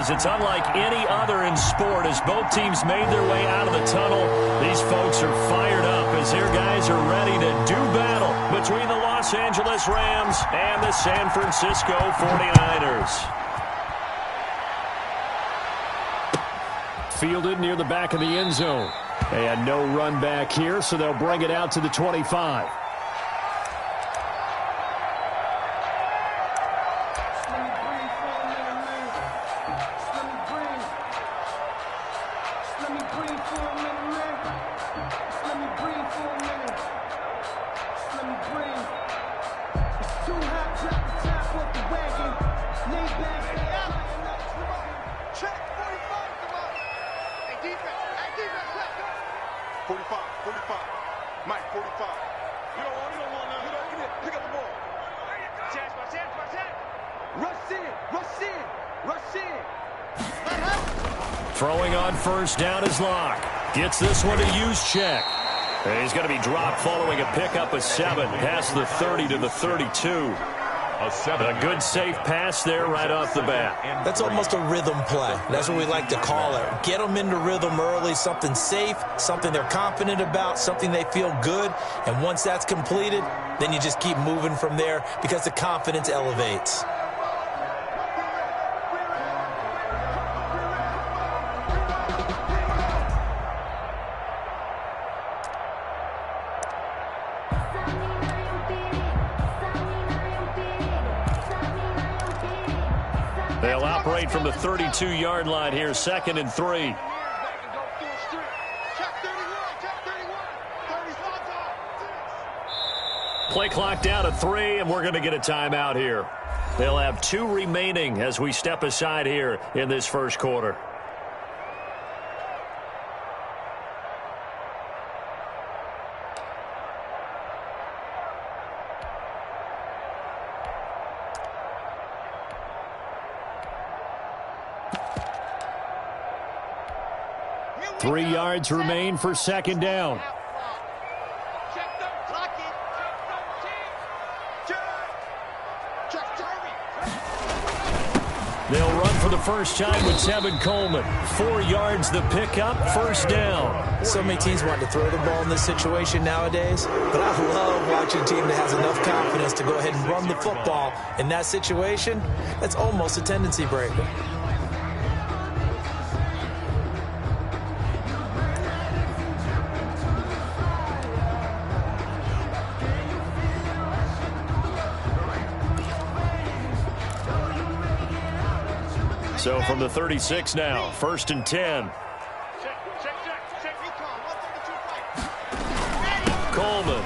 is it's unlike any other in sport. As both teams made their way out of the tunnel, these folks are fired up as their guys are ready to do battle between the Los Angeles Rams and the San Francisco 49ers. Fielded near the back of the end zone. They had no run back here, so they'll bring it out to the 25. Throwing on first down is Locke. Gets this one to Juszczyk. And he's going to be dropped following a pickup of 7 past the 30 to the 32. A good safe pass there right off the bat. That's almost a rhythm play. That's what we like to call it. Get them into rhythm early, something safe, something they're confident about, something they feel good. And once that's completed, then you just keep moving from there because the confidence elevates. They'll operate from the 32-yard line here, 2nd and 3. Play clock down to 3, and we're going to get a timeout here. They'll have 2 remaining as we step aside here in this first quarter. Three yards remain for 2nd down. They'll run for the first time with Tevin Coleman. 4 yards the pickup, 1st down. So many teams want to throw the ball in this situation nowadays, but I love watching a team that has enough confidence to go ahead and run the football. In that situation, that's almost a tendency breaker. So from the 36 now, 1st and 10. Coleman.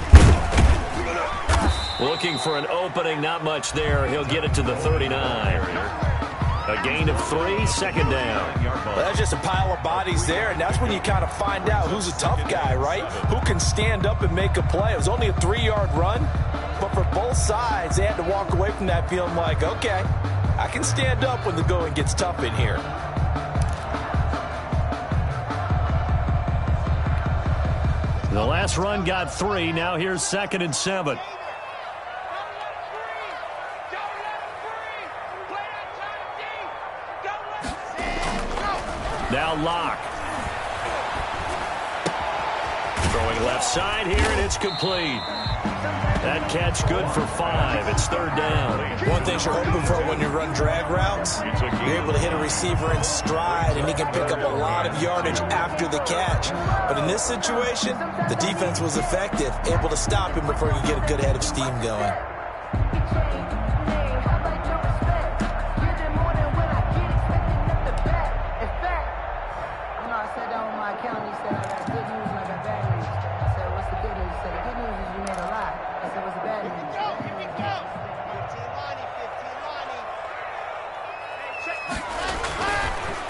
Looking for an opening, not much there. He'll get it to the 39. A gain of 3, 2nd down. Well, that's just a pile of bodies there, and that's when you kind of find out who's a tough guy, right? Who can stand up and make a play. It was only a 3-yard run, but for both sides, they had to walk away from that feeling like, okay, I can stand up when the going gets tough in here. The last run got 3. Now here's 2nd and 7. Now Locke. Throwing left side here, and it's complete. That catch good for 5. It's 3rd down. One thing you're hoping for when you run drag routes, you're able to hit a receiver in stride, and he can pick up a lot of yardage after the catch. But in this situation, the defense was effective, able to stop him before he could get a good head of steam going.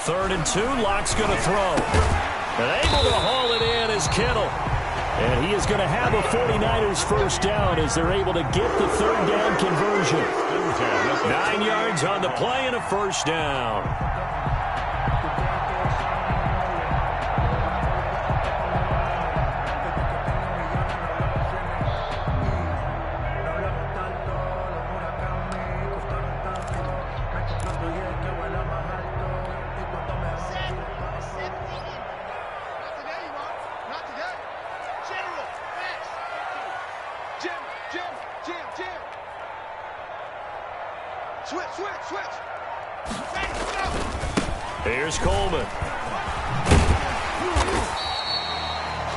Third and 2, Locke's going to throw. And able to haul it in is Kittle. And he is going to have a 49ers first down as they're able to get the 3rd down conversion. 9 yards on the play and a first down. Here's Coleman.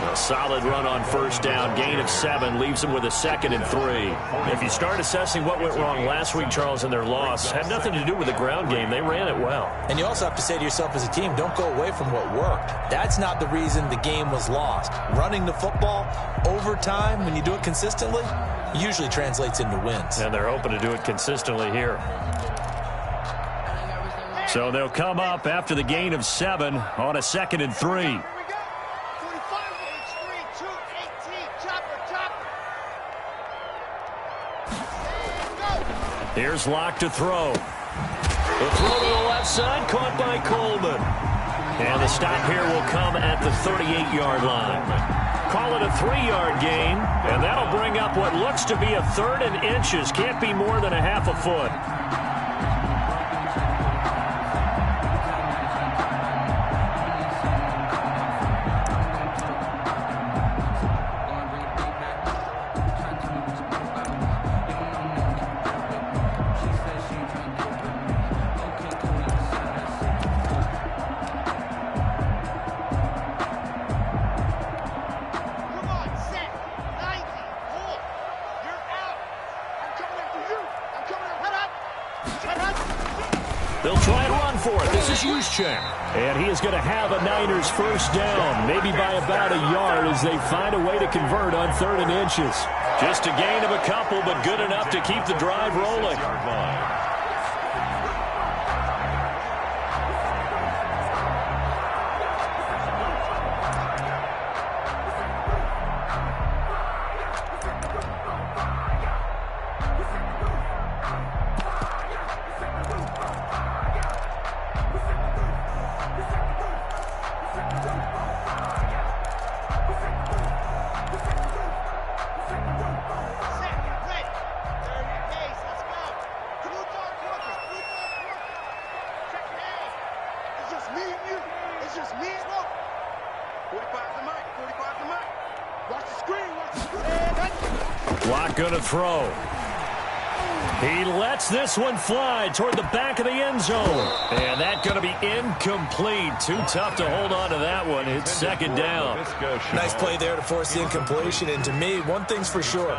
A solid run on first down. Gain of 7 leaves them with a 2nd and 3. If you start assessing what went wrong last week, Charles, in their loss, had nothing to do with the ground game. They ran it well. And you also have to say to yourself as a team, don't go away from what worked. That's not the reason the game was lost. Running the football over time, when you do it consistently, usually translates into wins. And they're hoping to do it consistently here. So they'll come up after the gain of 7 on a 2nd and 3. Here's Locke to throw. The throw to the left side, caught by Coleman. And the stop here will come at the 38-yard line. Call it a 3-yard gain, and that'll bring up what looks to be a 3rd and inches. Can't be more than a half a foot. They'll try and run for it. This is Juszczyk. And he is going to have a Niners first down, maybe by about a yard as they find a way to convert on 3rd and inches. Just a gain of a couple, but good enough to keep the drive rolling. Locke going to throw. He lets this one fly toward the back of the end zone. And that's going to be incomplete. Too tough to hold on to that one. It's 2nd down. Nice play there to force the incompletion. And to me, one thing's for sure.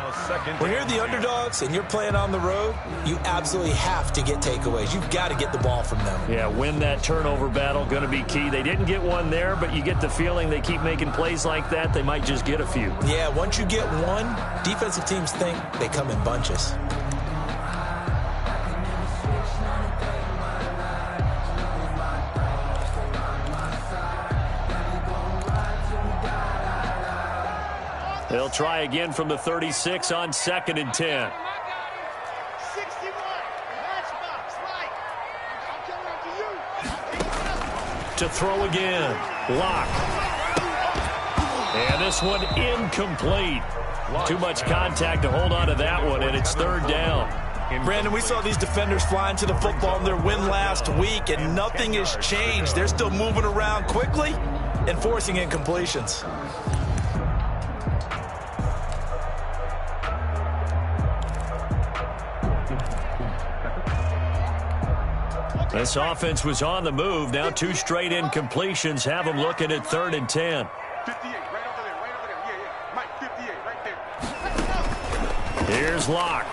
When you're the underdogs and you're playing on the road, you absolutely have to get takeaways. You've got to get the ball from them. Yeah, win that turnover battle. Going to be key. They didn't get one there, but you get the feeling they keep making plays like that. They might just get a few. Yeah, once you get one, defensive teams think they come in bunches. They'll try again from the 36 on 2nd and 10. To throw again. Locke. And this one incomplete. Too much contact to hold on to that one, and it's 3rd down. Brandon, we saw these defenders flying to the football in their win last week, and nothing has changed. They're still moving around quickly and forcing incompletions. This offense was on the move. Now 2 straight incompletions have them looking at 3rd and 10. 58, right over there, right over there. Yeah. Mike, 58, right there. Here's Locke.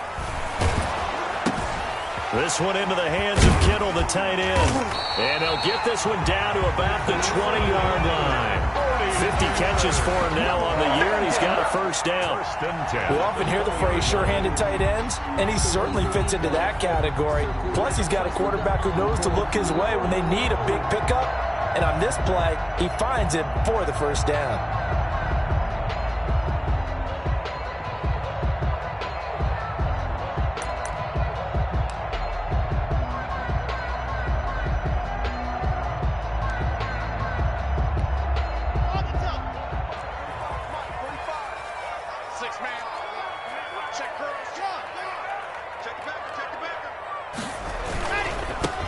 This one into the hands of Kittle, the tight end. And they'll get this one down to about the 20-yard line. 50 catches for him now on the year, and he's got a first down. We often hear the phrase sure-handed tight ends, and he certainly fits into that category. Plus, he's got a quarterback who knows to look his way when they need a big pickup. And on this play, he finds it for the first down.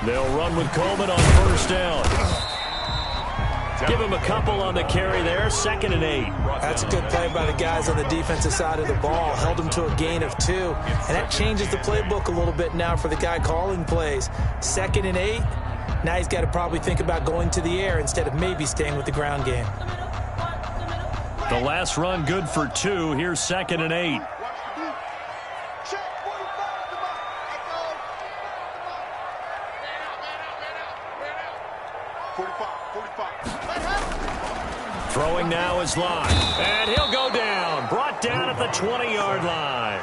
They'll run with Coleman on first down. Give him a couple on the carry there. 2nd and 8. That's a good play by the guys on the defensive side of the ball. Held him to a gain of 2. And that changes the playbook a little bit now for the guy calling plays. 2nd and 8. Now he's got to probably think about going to the air instead of maybe staying with the ground game. The last run good for 2. Here's 2nd and 8. Throwing now is Locke. And he'll go down. Brought down at the 20-yard line.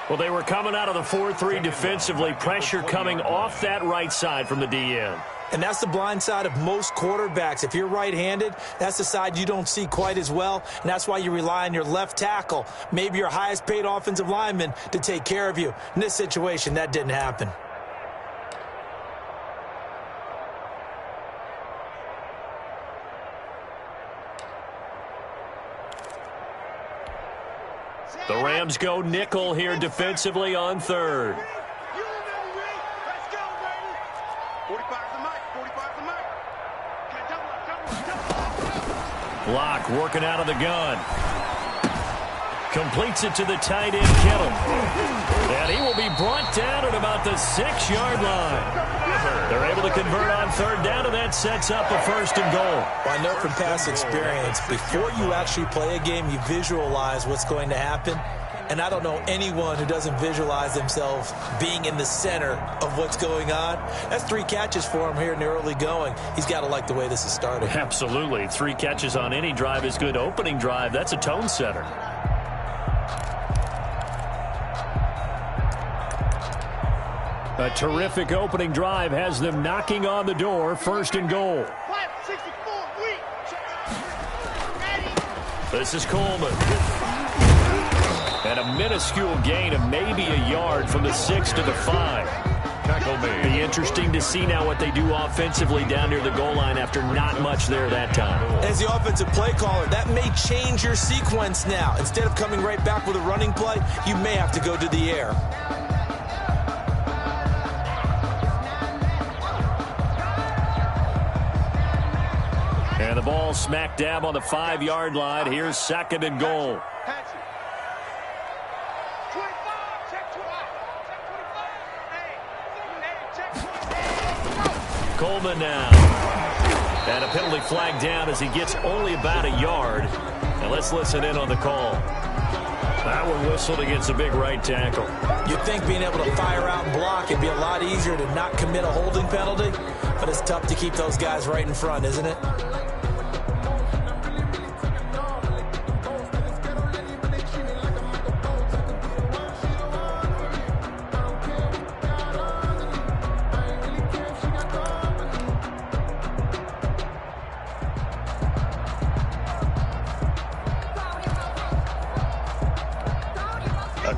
Well, they were coming out of the 4-3 defensively. Pressure coming off that right side from the DN. And that's the blind side of most quarterbacks. If you're right-handed, that's the side you don't see quite as well, and that's why you rely on your left tackle, maybe your highest-paid offensive lineman, to take care of you. In this situation, that didn't happen. The Rams go nickel here defensively on 3rd. Locke working out of the gun. Completes it to the tight end, Kittle. And he will be brought down at about the 6-yard line. They're able to convert on 3rd down, and that sets up a 1st and goal. Well, I know from past experience, before you actually play a game, you visualize what's going to happen. And I don't know anyone who doesn't visualize themselves being in the center of what's going on. That's 3 catches for him here in the early going. He's got to like the way this is started. Absolutely. 3 catches on any drive is good. Opening drive, that's a tone setter. A terrific opening drive has them knocking on the door. 1st and goal. This is Coleman. And a minuscule gain of maybe a yard from the 6 to the 5. Be interesting to see now what they do offensively down near the goal line after not much there that time. As the offensive play caller, that may change your sequence now. Instead of coming right back with a running play, you may have to go to the air. And the ball smack dab on the 5-yard line. Here's 2nd and goal. Coleman now. And a penalty flag down as he gets only about a yard. Now let's listen in on the call. That one whistled against a big right tackle. You'd think being able to fire out and block would be a lot easier to not commit a holding penalty, but it's tough to keep those guys right in front, isn't it?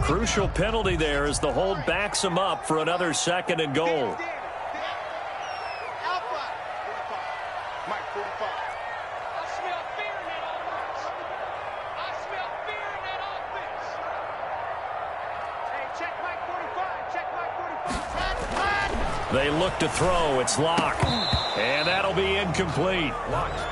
Crucial penalty there as the hold backs him up for another 2nd and goal. They look to throw. It's Locke. And that'll be incomplete.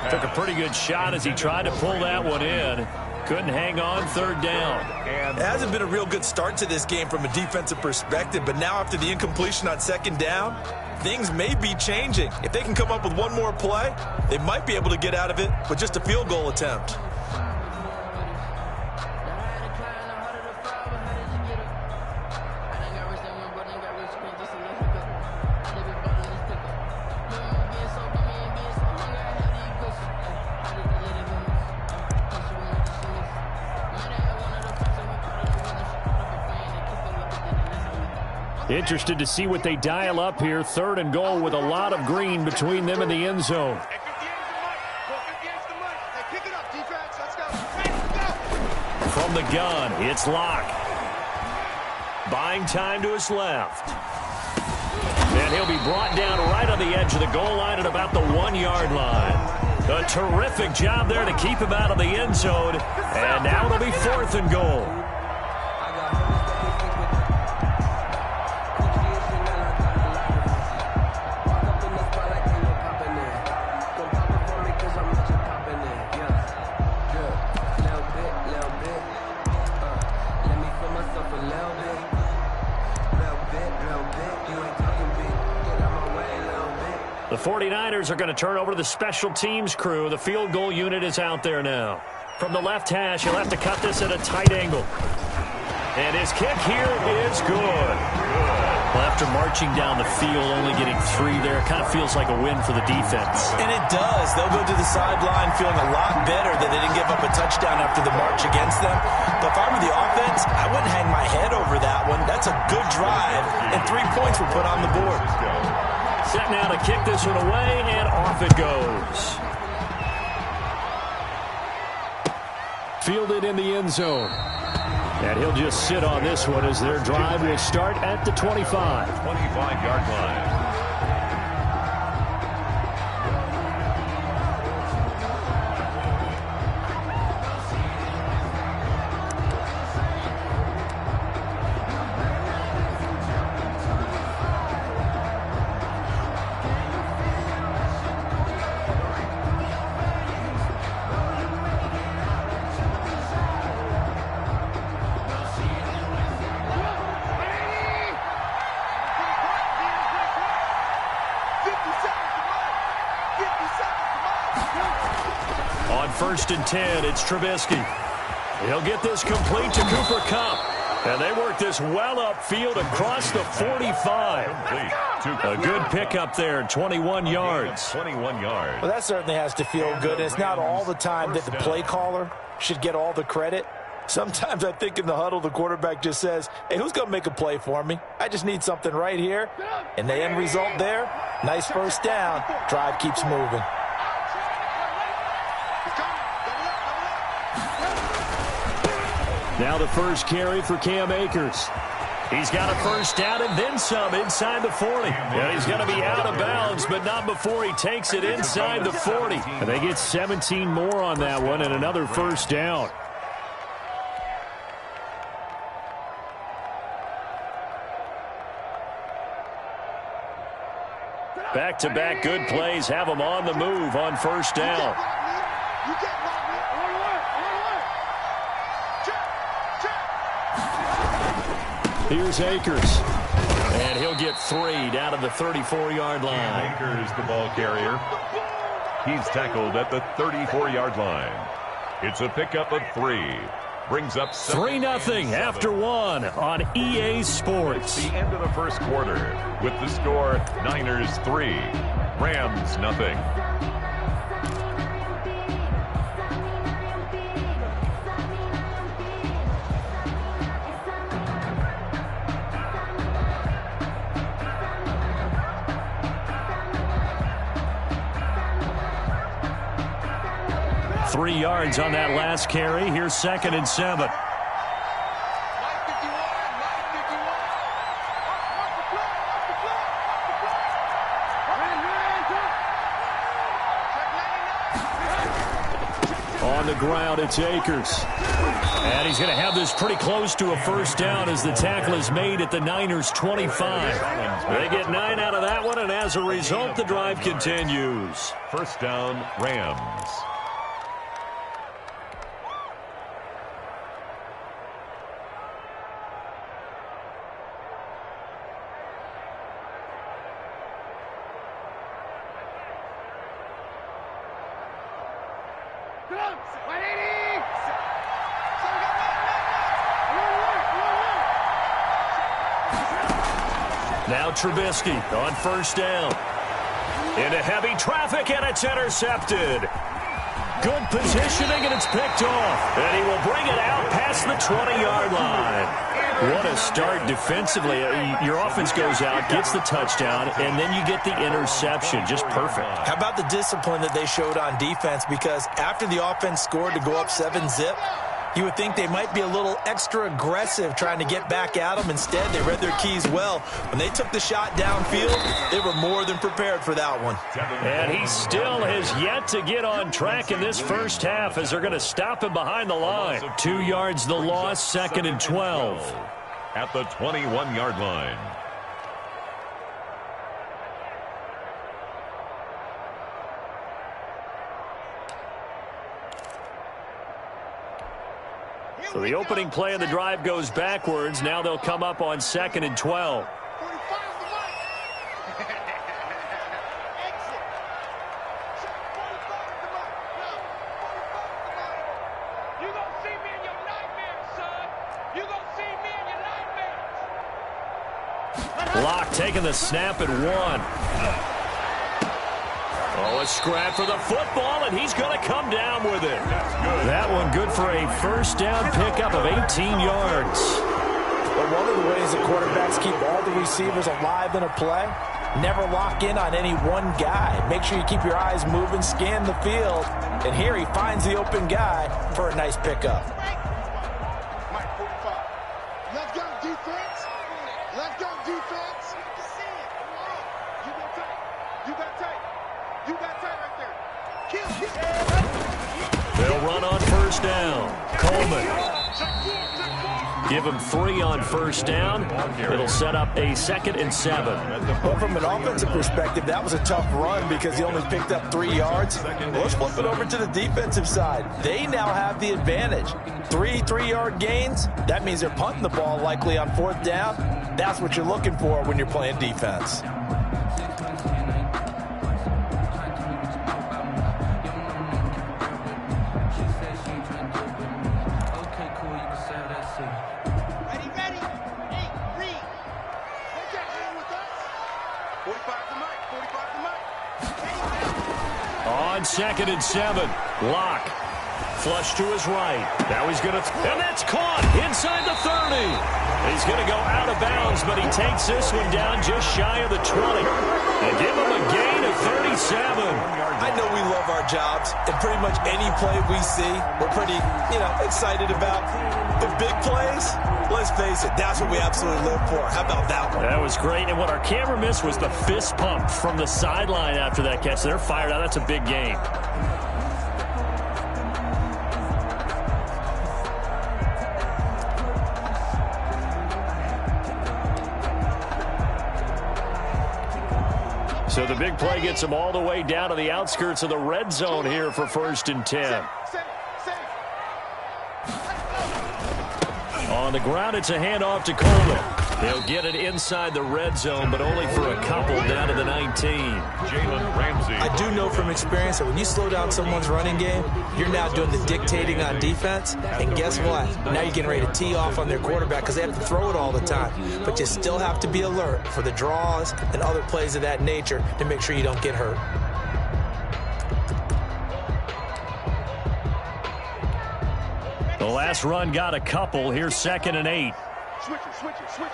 Took a pretty good shot as he tried to pull that one in. Couldn't hang on 3rd down. It hasn't been a real good start to this game from a defensive perspective, but now after the incompletion on 2nd down, things may be changing. If they can come up with one more play, they might be able to get out of it with just a field goal attempt. Interested to see what they dial up here. 3rd and goal with a lot of green between them and the end zone. From the gun, it's Locke. Buying time to his left. And he'll be brought down right on the edge of the goal line at about the 1-yard line. A terrific job there to keep him out of the end zone. And now it'll be 4th and goal. The 49ers are going to turn over to the special teams crew. The field goal unit is out there now. From the left hash, he'll have to cut this at a tight angle. And his kick here is good. Well, after marching down the field, only getting 3 there, it kind of feels like a win for the defense. And it does. They'll go to the sideline feeling a lot better that they didn't give up a touchdown after the march against them. But if I were the offense, I wouldn't hang my head over that one. That's a good drive, and 3 points were put on the board. Set now to kick this one away, and off it goes. Fielded in the end zone. And he'll just sit on this one as their drive will start at the 25. 25-yard line. First and 10, it's Trubisky. He'll get this complete to Cooper Kupp. And they work this well upfield across the 45. A good pickup there, 21 yards. 21 yards. Well, that certainly has to feel good. And it's not all the time that the play caller should get all the credit. Sometimes I think in the huddle, the quarterback just says, hey, who's going to make a play for me? I just need something right here. And the end result there, nice first down. Drive keeps moving. Now the first carry for Cam Akers. He's got a first down and then some inside the 40. And he's going to be out of bounds, but not before he takes it inside the 40. And they get 17 more on that one and another first down. Back-to-back good plays have them on the move on first down. Here's Akers. And he'll get 3 down to the 34-yard line. Akers, the ball carrier. He's tackled at the 34-yard line. It's a pickup of 3. Brings up 3-0 after 1 on EA Sports. The end of the first quarter with the score Niners 3, Rams 0. 3 yards on that last carry. Here's 2nd and 7. On the ground, it's Akers. And he's going to have this pretty close to a first down as the tackle is made at the Niners' 25. They get 9 out of that one, and as a result, the drive continues. First down, Rams. Now Trubisky on first down. Into heavy traffic, and it's intercepted. Good positioning, and it's picked off. And he will bring it out past the 20-yard line. What a start defensively. Your offense goes out, gets the touchdown, and then you get the interception. Just perfect. How about the discipline that they showed on defense? Because after the offense scored to go up 7-zip, you would think they might be a little extra aggressive trying to get back at them. Instead, they read their keys well. When they took the shot downfield, they were more than prepared for that one. And he still has yet to get on track in this first half as they're going to stop him behind the line. 2 yards the loss, 2nd and 12. At the 21-yard line. So the opening play of the drive goes backwards. Now they'll come up on 2nd and 12. Locke taking the snap at 1. Oh, a scrap for the football, and he's going to come down with it. That one good for a first down pickup of 18 yards. But one of the ways the quarterbacks keep all the receivers alive in a play, never lock in on any one guy. Make sure you keep your eyes moving, scan the field, and here he finds the open guy for a nice pickup. Mike 45. Let's go, defense. Let's go, defense. You got tight. You got tight. You got tight right there. Kill. They'll run on first down. Coleman. Give him 3 on first down. It'll set up a 2nd and 7. Well, from an offensive perspective, that was a tough run because he only picked up 3 yards. Well, let's flip it over to the defensive side. They now have the advantage. 3 3-yard gains. That means they're punting the ball likely on 4th down. That's what you're looking for when you're playing defense. On 2nd and 7, Locke. Flush to his right. Now he's going to, and that's caught inside the 30. He's going to go out of bounds, but he takes this one down just shy of the 20. And give him a gain of 37. I know we love our jobs, and pretty much any play we see, we're pretty, excited about. But big plays, let's face it, that's what we absolutely live for. How about that one? That was great, and what our camera missed was the fist pump from the sideline after that catch. They're fired out. That's a big game. So the big play gets them all the way down to the outskirts of the red zone here for 1st and 10. On the ground, it's a handoff to Coleman. He'll get it inside the red zone, but only for a couple down to the 19. Jalen Ramsey. I do know from experience that when you slow down someone's running game, you're now doing the dictating on defense. And guess what? Now you're getting ready to tee off on their quarterback because they have to throw it all the time. But you still have to be alert for the draws and other plays of that nature to make sure you don't get hurt. The last run got a couple. Here's 2nd and 8. Switch it, switch it, switch it.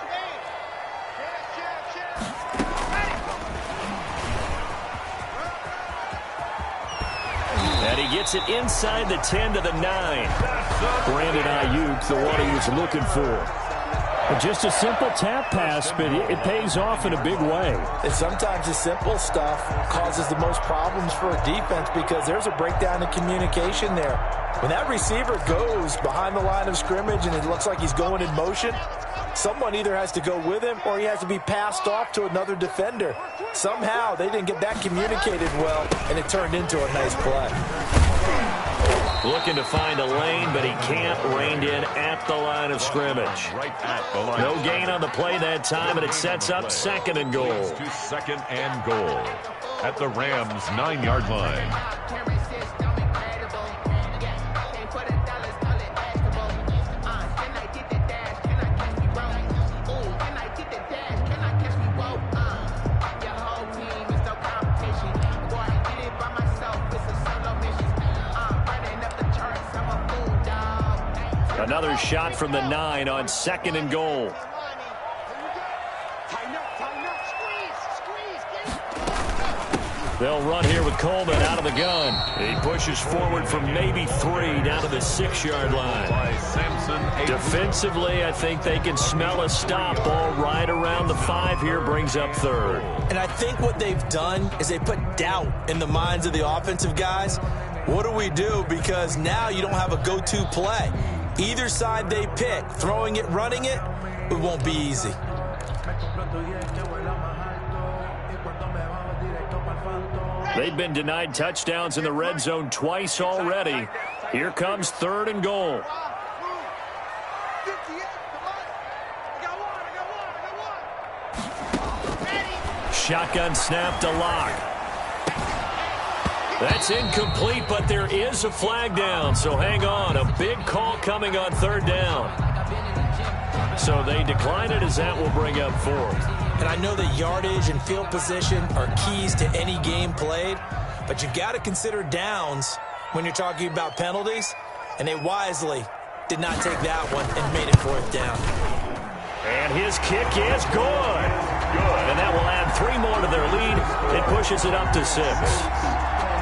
And he gets it inside the 10 to the 9. Brandon Ayuk, the one he was looking for. Just a simple tap pass, but it pays off in a big way. And sometimes the simple stuff causes the most problems for a defense because there's a breakdown in communication there. When that receiver goes behind the line of scrimmage and it looks like he's going in motion, someone either has to go with him or he has to be passed off to another defender. Somehow they didn't get that communicated well, and it turned into a nice play. Looking to find a lane, but he can't. Reined in at the line of scrimmage. No gain on the play that time, and it sets up 2nd and goal. To 2nd and goal at the Rams' 9-yard line. Another shot from the 9 on 2nd and goal. They'll run here with Coleman out of the gun. He pushes forward from maybe 3 down to the 6-yard line. Defensively, I think they can smell a stop. Ball right around the 5 here, brings up 3rd. And I think what they've done is they put doubt in the minds of the offensive guys. What do we do? Because now you don't have a go-to play. Either side they pick, throwing it, running it, it won't be easy. They've been denied touchdowns in the red zone twice already. Here comes 3rd and goal. Shotgun snap to Locke. That's incomplete, but there is a flag down, so hang on. A big call coming on 3rd down. So they decline it as that will bring up 4th. And I know that yardage and field position are keys to any game played, but you've got to consider downs when you're talking about penalties, and they wisely did not take that one and made it 4th down. And his kick is good. And that will add 3 more to their lead. It pushes it up to 6.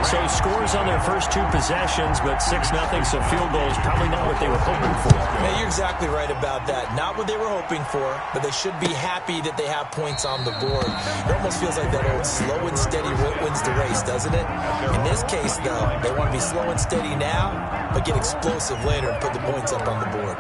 So scores on their first 2 possessions, but 6-0, so field goal is probably not what they were hoping for. Yeah, you're exactly right about that. Not what they were hoping for, but they should be happy that they have points on the board. It almost feels like that old slow and steady wins the race, doesn't it? In this case, though, they want to be slow and steady now, but get explosive later and put the points up on the board.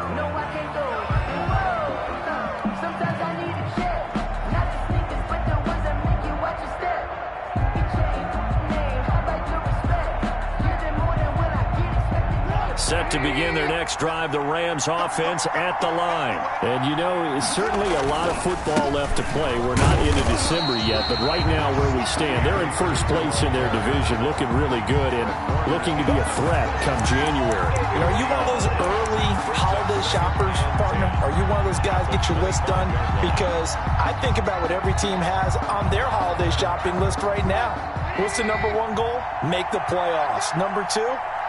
Set to begin their next drive, the Rams offense at the line. And, you know, it's certainly a lot of football left to play. We're not into December yet, but right now where we stand, they're in first place in their division, looking really good and looking to be a threat come January. Are you one of those early holiday shoppers, partner? Are you one of those guys get your list done? Because I think about what every team has on their holiday shopping list right now. What's the number 1 goal? Make the playoffs. Number 2,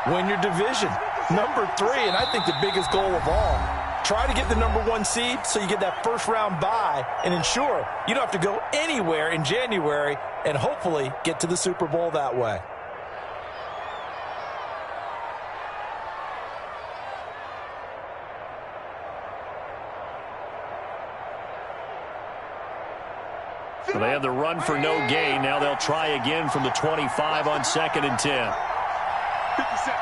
win your division. Number 3, and I think the biggest goal of all, try to get the number 1 seed so you get that first-round bye and ensure you don't have to go anywhere in January and hopefully get to the Super Bowl that way. So they have the run for no gain. Now they'll try again from the 25 on 2nd and 10. 57.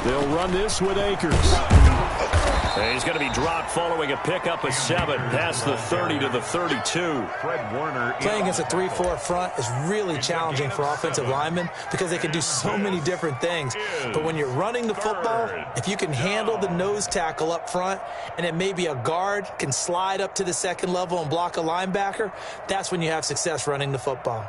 They'll run this with Akers. He's going to be dropped following a pickup of 7 past the 30 to the 32. Fred Warner. Playing against a 3-4 front is really challenging for offensive linemen because they can do so many different things. But when you're running the football, if you can handle the nose tackle up front and then maybe a guard can slide up to the 2nd level and block a linebacker, that's when you have success running the football.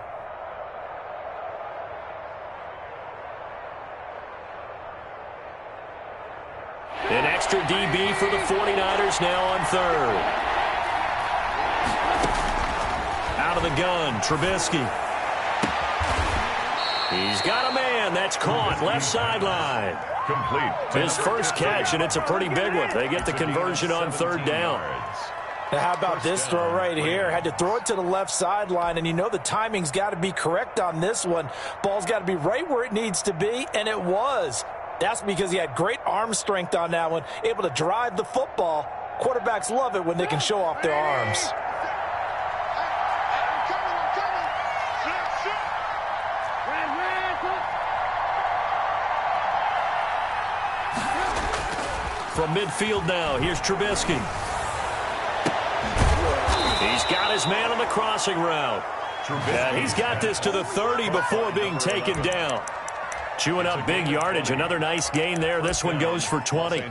An extra DB for the 49ers now on 3rd. Out of the gun, Trubisky. He's got a man. That's caught. Left sideline. Complete. His first catch, and it's a pretty big one. They get the conversion on 3rd down. Now, how about this throw right here? Had to throw it to the left sideline, and you know the timing's got to be correct on this one. Ball's got to be right where it needs to be, and it was. That's because he had great arm strength on that one, able to drive the football. Quarterbacks love it when they can show off their arms. From midfield now, here's Trubisky. He's got his man on the crossing route. And he's got this to the 30 before being taken down. Chewing up big yardage. Another nice gain there. This one goes for 20.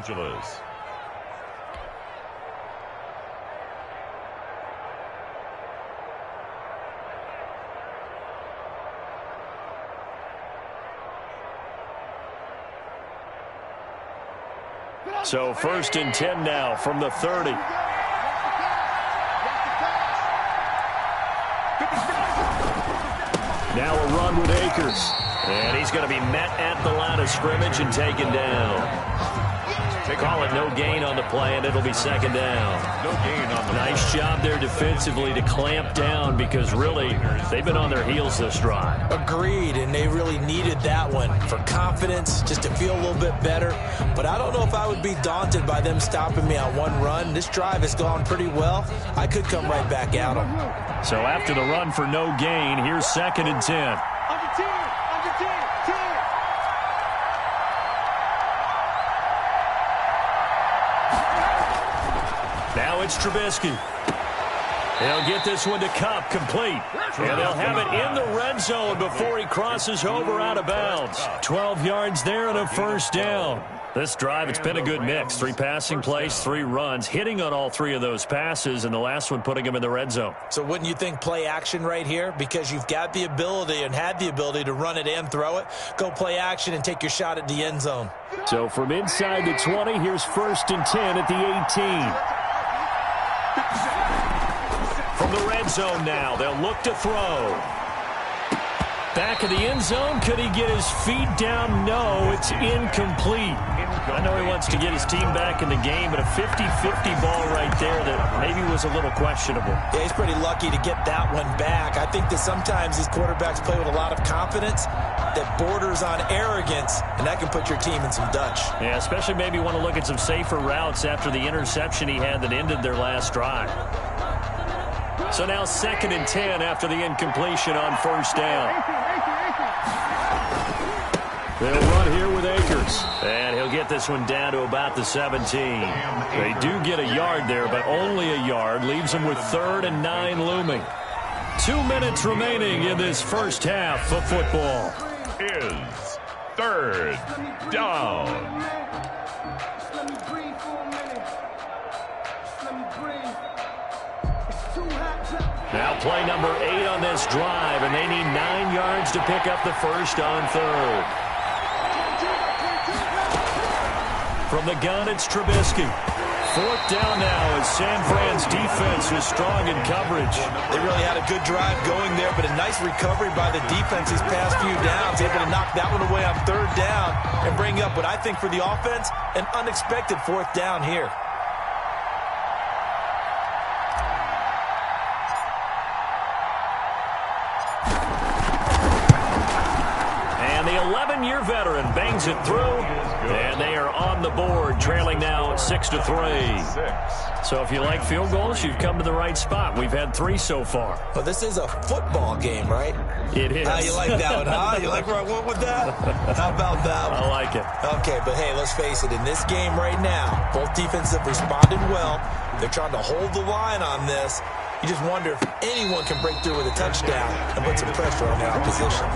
So 1st and 10 now from the 30. Now a run with Akers. And he's going to be met at the line of scrimmage and taken down. Call it no gain on the play, and it'll be 2nd down. No gain on the Nice job there defensively to clamp down because really they've been on their heels this drive. Agreed, and they really needed that one for confidence, just to feel a little bit better. But I don't know if I would be daunted by them stopping me on one run. This drive has gone pretty well. I could come right back at them. So after the run for no gain, here's 2nd and 10. Under 10. Now it's Trubisky. They'll get this one to Kupp, complete. And they'll have it in the red zone before he crosses over out of bounds. 12 yards there and a 1st down. This drive, it's been a good mix. 3 passing plays, 3 runs, hitting on all 3 of those passes, and the last one putting him in the red zone. So wouldn't you think play action right here? Because you've got the ability and had the ability to run it and throw it. Go play action and take your shot at the end zone. So from inside the 20, here's 1st and 10 at the 18. From the red zone now, they'll look to throw. Back of the end zone, could he get his feet down? No, it's incomplete. I know he wants to get his team back in the game, but a 50-50 ball right there that maybe was a little questionable. Yeah, he's pretty lucky to get that one back. I think that sometimes these quarterbacks play with a lot of confidence that borders on arrogance, and that can put your team in some Dutch. Yeah, especially maybe want to look at some safer routes after the interception he had that ended their last drive. So now 2nd and 10 after the incompletion on first down. They'll run here with Akers. And he'll get this one down to about the 17. They do get a yard there, but only a yard. Leaves them with 3rd and 9 looming. 2 minutes remaining in this first half of football. Is 3rd down. Now play number 8 on this drive, and they need 9 yards to pick up the first on 3rd. From the gun, it's Trubisky. 4th down now as San Fran's defense was strong in coverage. They really had a good drive going there, but a nice recovery by the defense these past few downs, able to knock that one away on 3rd down and bring up what I think for the offense, an unexpected 4th down here. And the 11-year veteran bangs it through, and they are on the board, trailing now 6-3. So if you like field goals, you've come to the right spot. We've had 3 so far. Well, this is a football game, right? It is. You like that one, huh? You like where I went with that? How about that one? I like it. Okay, but hey, let's face it. In this game right now, both defenses have responded well. They're trying to hold the line on this. You just wonder if anyone can break through with a touchdown and put some pressure on the opposition.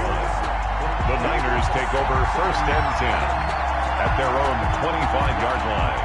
The Niners take over 1st and 10 at their own 25-yard line.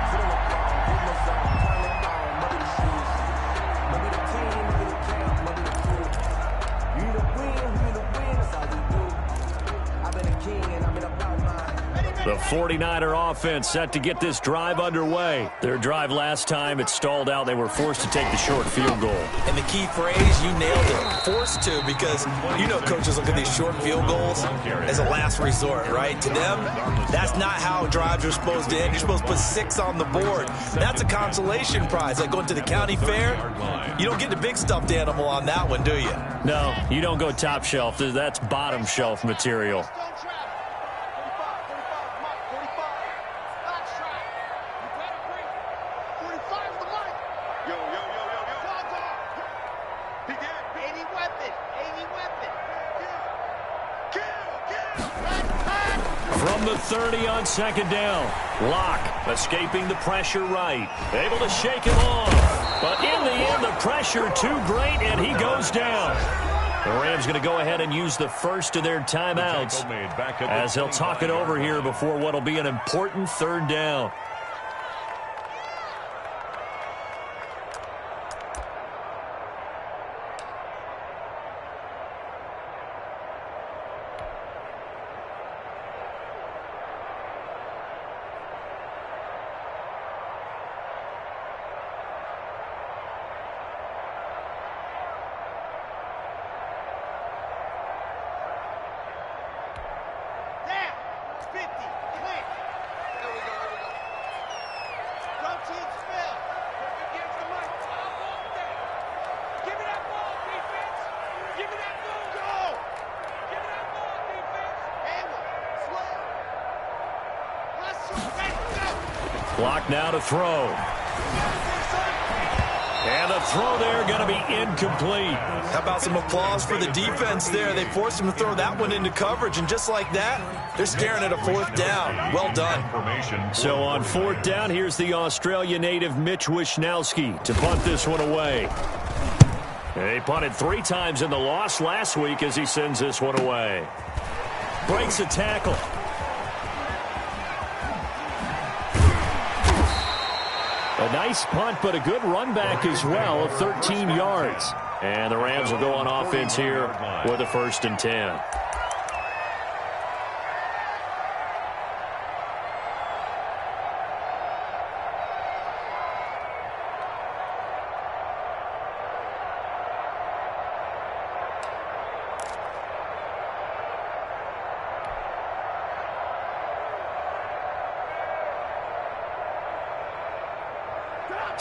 The 49er offense set to get this drive underway. Their drive last time, it stalled out. They were forced to take the short field goal. And the key phrase, you nailed it, forced to, because you know coaches look at these short field goals as a last resort, right? To them, that's not how drives are supposed to end. You're supposed to put 6 on the board. That's a consolation prize. Like going to the county fair, you don't get the big stuffed animal on that one, do you? No, you don't go top shelf. That's bottom shelf material. From the 30 on 2nd down. Locke escaping the pressure right. Able to shake him off. But in the end, the pressure too great, and he goes down. The Rams going to go ahead and use the first of their timeouts as they'll talk it over here before what will be an important 3rd down. Clock now to throw. And the throw there going to be incomplete. How about some applause for the defense there? They forced him to throw that one into coverage, and just like that, they're staring at a 4th down. Well done. So on 4th down, here's the Australia native Mitch Wishnowski to punt this one away. He punted 3 times in the loss last week as he sends this one away. Breaks a tackle. A nice punt, but a good run back as well of 13 yards. And the Rams will go on offense here with a 1st and 10.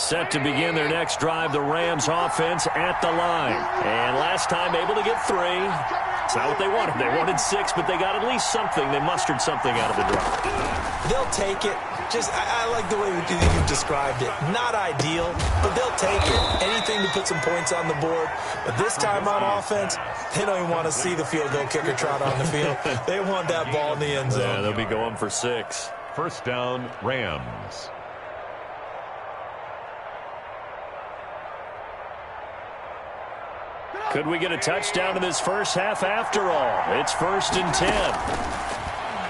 Set to begin their next drive, the Rams offense at the line. And last time able to get 3. It's not what they wanted. They wanted 6, but they got at least something. They mustered something out of the drive. They'll take it. I like the way you described it. Not ideal, but they'll take it. Anything to put some points on the board. But this time on offense, they don't even want to see the field goal kicker trot on the field. They want that ball in the end zone. Yeah, they'll be going for 6. First down, Rams. Could we get a touchdown in this first half after all? It's 1st and 10.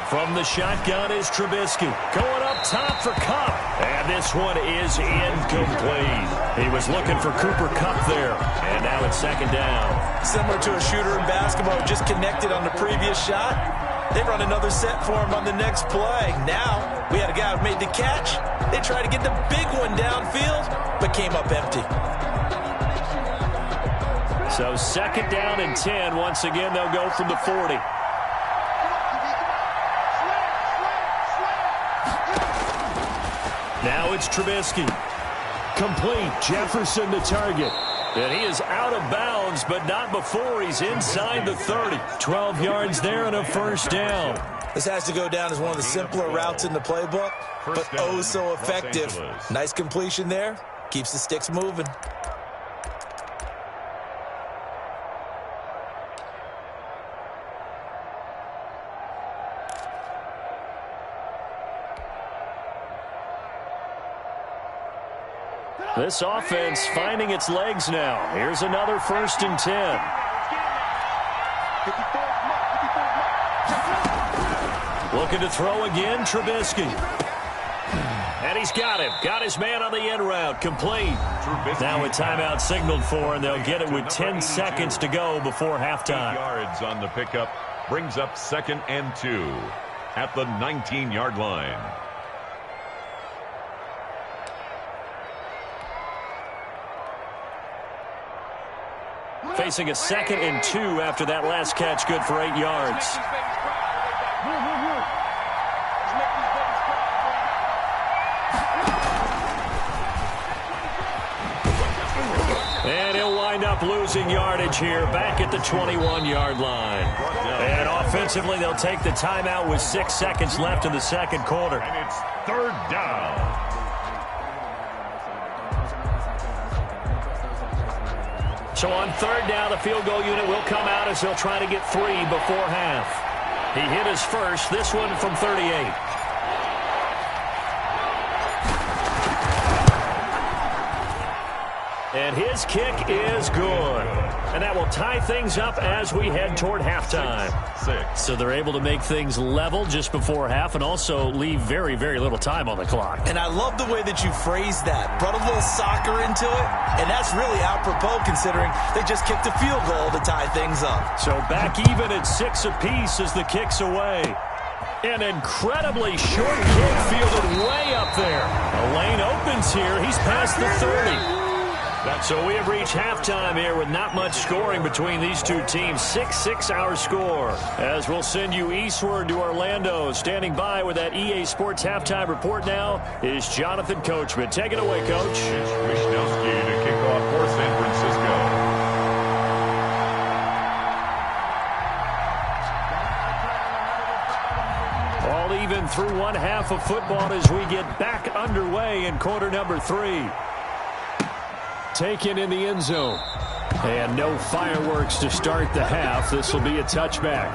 From the shotgun is Trubisky. Going up top for Kupp. And this one is incomplete. He was looking for Cooper Kupp there. And now it's 2nd down. Similar to a shooter in basketball who just connected on the previous shot. They run another set for him on the next play. Now, we had a guy who made the catch. They tried to get the big one downfield, but came up empty. So 2nd down and 10. Once again, they'll go from the 40. Now it's Trubisky. Complete. Jefferson the target. And he is out of bounds, but not before he's inside the 30. 12 yards there and a 1st down. This has to go down as one of the simpler routes in the playbook, but oh so effective. Nice completion there. Keeps the sticks moving. This offense finding its legs now. Here's another 1st and 10. Looking to throw again, Trubisky. And he's got him. Got his man on the end route. Complete. Now a timeout signaled for, and they'll get it with 10 seconds to go before halftime. 8 yards on the pickup. Brings up 2nd and 2 at the 19-yard line. Facing a 2nd and 2 after that last catch, good for 8 yards. And he'll wind up losing yardage here back at the 21-yard line. And offensively, they'll take the timeout with 6 seconds left in the 2nd quarter. And it's 3rd down. So on 3rd down, the field goal unit will come out as they'll try to get 3 before half. He hit his first, this one from 38. And his kick is good. And that will tie things up as we head toward halftime. 6. So they're able to make things level just before half and also leave very, very little time on the clock. And I love the way that you phrased that. Brought a little soccer into it, and that's really apropos considering they just kicked a field goal to tie things up. So back even at 6 apiece as the kick's away. An incredibly short kick fielded way up there. A lane opens here. He's past the 30. So we have reached halftime here with not much scoring between these two teams. 6-6 our score. As we'll send you eastward to Orlando. Standing by with that EA Sports halftime report now is Jonathan Coachman. Take it away, Coach. It's Wisnowski to kick off for San Francisco. All even through one half of football as we get back underway in quarter number 3. Taken in the end zone. And no fireworks to start the half. This will be a touchback.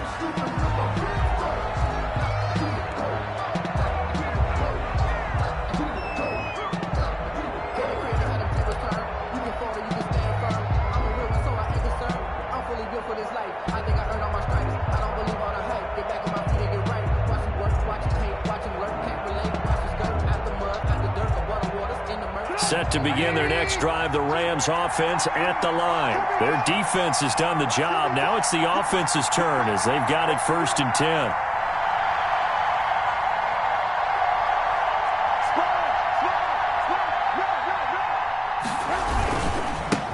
Set to begin their next drive, the Rams offense at the line. Their defense has done the job. Now it's the offense's turn as they've got it 1st and 10.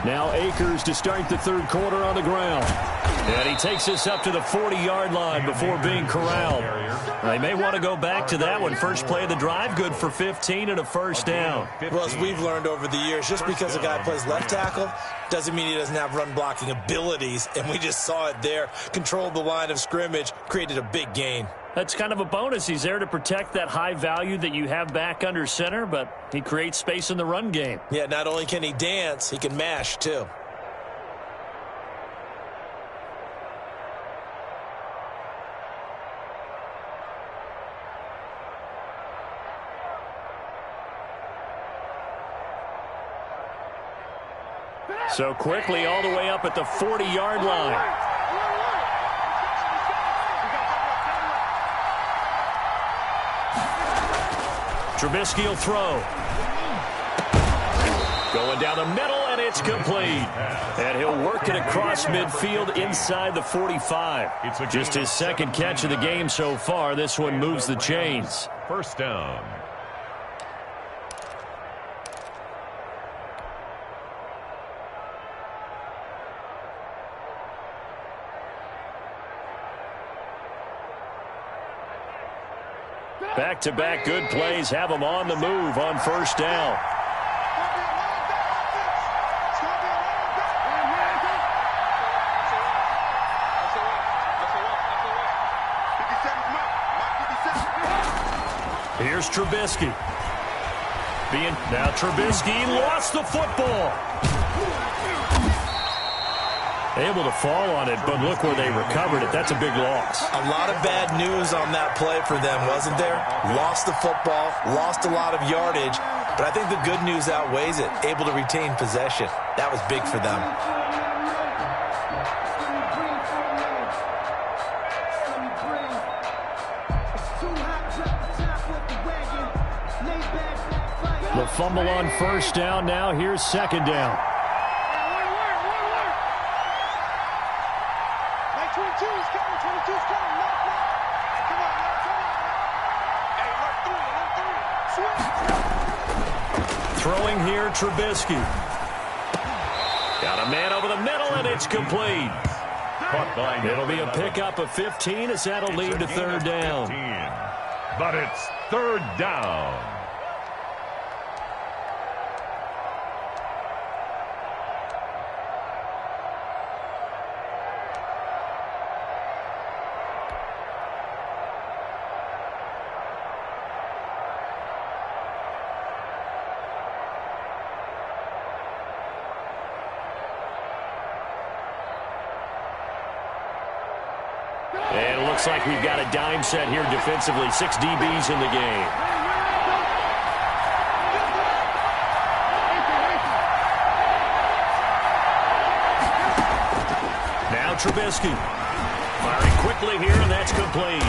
Now Akers to start the 3rd quarter on the ground. And he takes this up to the 40-yard line before being corralled. They may want to go back to that one. First play of the drive, good for 15 and a first down. Well, as we've learned over the years, just because a guy plays left tackle doesn't mean he doesn't have run blocking abilities, and we just saw it there. Controlled the line of scrimmage, created a big gain. That's kind of a bonus. He's there to protect that high value that you have back under center, but he creates space in the run game. Yeah, not only can he dance, he can mash too. So quickly all the way up at the 40-yard line. Trubisky will throw. Going down the middle, and it's complete. And he'll work it across midfield inside the 45. Just his second catch of the game so far. This one moves the chains. First down. Back-to-back good plays have them on the move on first down. Here's Trubisky. Now Trubisky lost the football. Able to fall on it, but look where they recovered it. That's a big loss. A lot of bad news on that play for them, wasn't there? Lost the football, lost a lot of yardage, but I think the good news outweighs it. Able to retain possession. That was big for them. The fumble on first down. Now here's second down. Throwing here, Trubisky. Got a man over the middle, and it's complete. It'll be a pickup of 15 as that'll lead to third down. But it's third down. And it looks like we've got a dime set here defensively. 6 DBs in the game. Now Trubisky. Firing quickly here, and that's complete.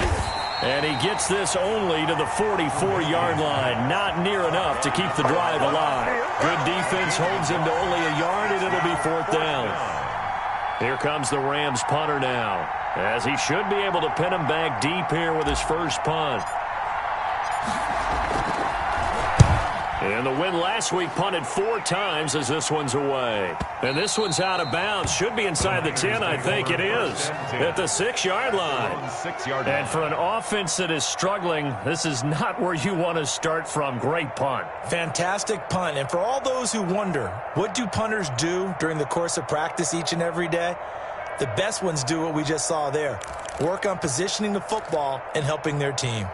And he gets this only to the 44-yard line. Not near enough to keep the drive alive. Good defense holds him to only a yard, and it'll be fourth down. Here comes the Rams punter now, as he should be able to pin him back deep here with his first punt. And the win last week punted 4 times as this one's away. And this one's out of bounds. Should be inside the 10, I think it is. At the 6-yard line. And for an offense that is struggling, this is not where you want to start from. Great punt. Fantastic punt. And for all those who wonder, what do punters do during the course of practice each and every day? The best ones do what we just saw there. Work on positioning the football and helping their team.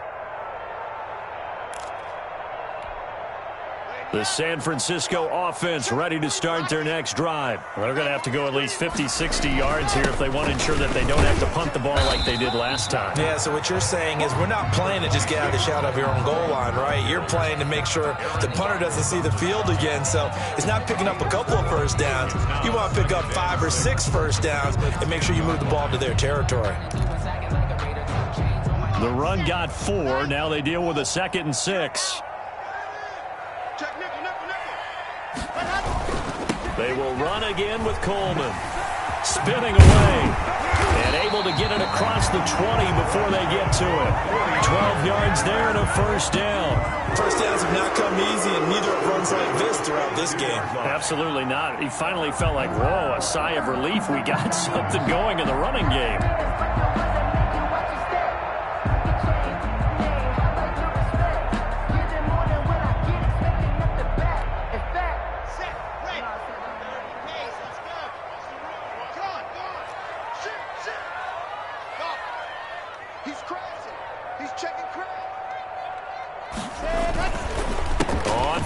The San Francisco offense ready to start their next drive. They're going to have to go at least 50, 60 yards here if they want to ensure that they don't have to punt the ball like they did last time. Yeah, so what you're saying is we're not playing to just get out of the shadow of your own goal line, right? You're playing to make sure the punter doesn't see the field again. So it's not picking up a couple of first downs. You want to pick up 5 or 6 first downs and make sure you move the ball to their territory. The run got 4. Now they deal with a 2nd and 6. They will run again with Coleman. Spinning away. And able to get it across past the 20 before they get to it. 12 yards there and a first down. First downs have not come easy, and neither have runs like this throughout this game. Absolutely not. He finally felt like, whoa, a sigh of relief. We got something going in the running game.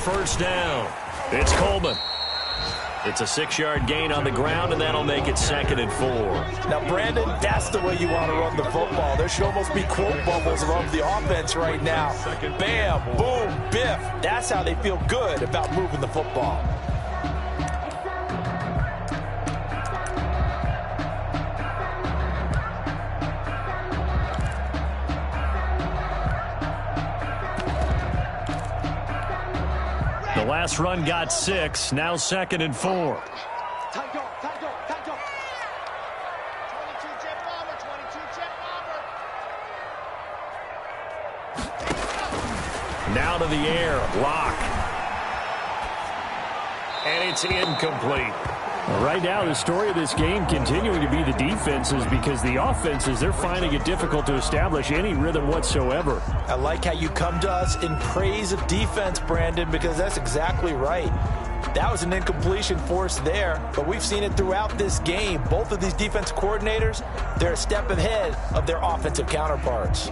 First down. It's Coleman. It's a 6-yard gain on the ground, and that'll make it 2nd and 4. Now, Brandon, that's the way you want to run the football. There should almost be quote bubbles above the offense right now. Bam, boom, biff. That's how they feel good about moving the football. The last run got 6. Now 2nd and 4. Tight dog. 22 jet bomber. 22 jet bomber. Now to the air. Lock. And it's incomplete. Right now, the story of this game continuing to be the defenses, because the offenses, they're finding it difficult to establish any rhythm whatsoever. I like how you come to us in praise of defense, Brandon, because that's exactly right. That was an incompletion forced there, but we've seen it throughout this game. Both of these defense coordinators, they're a step ahead of their offensive counterparts.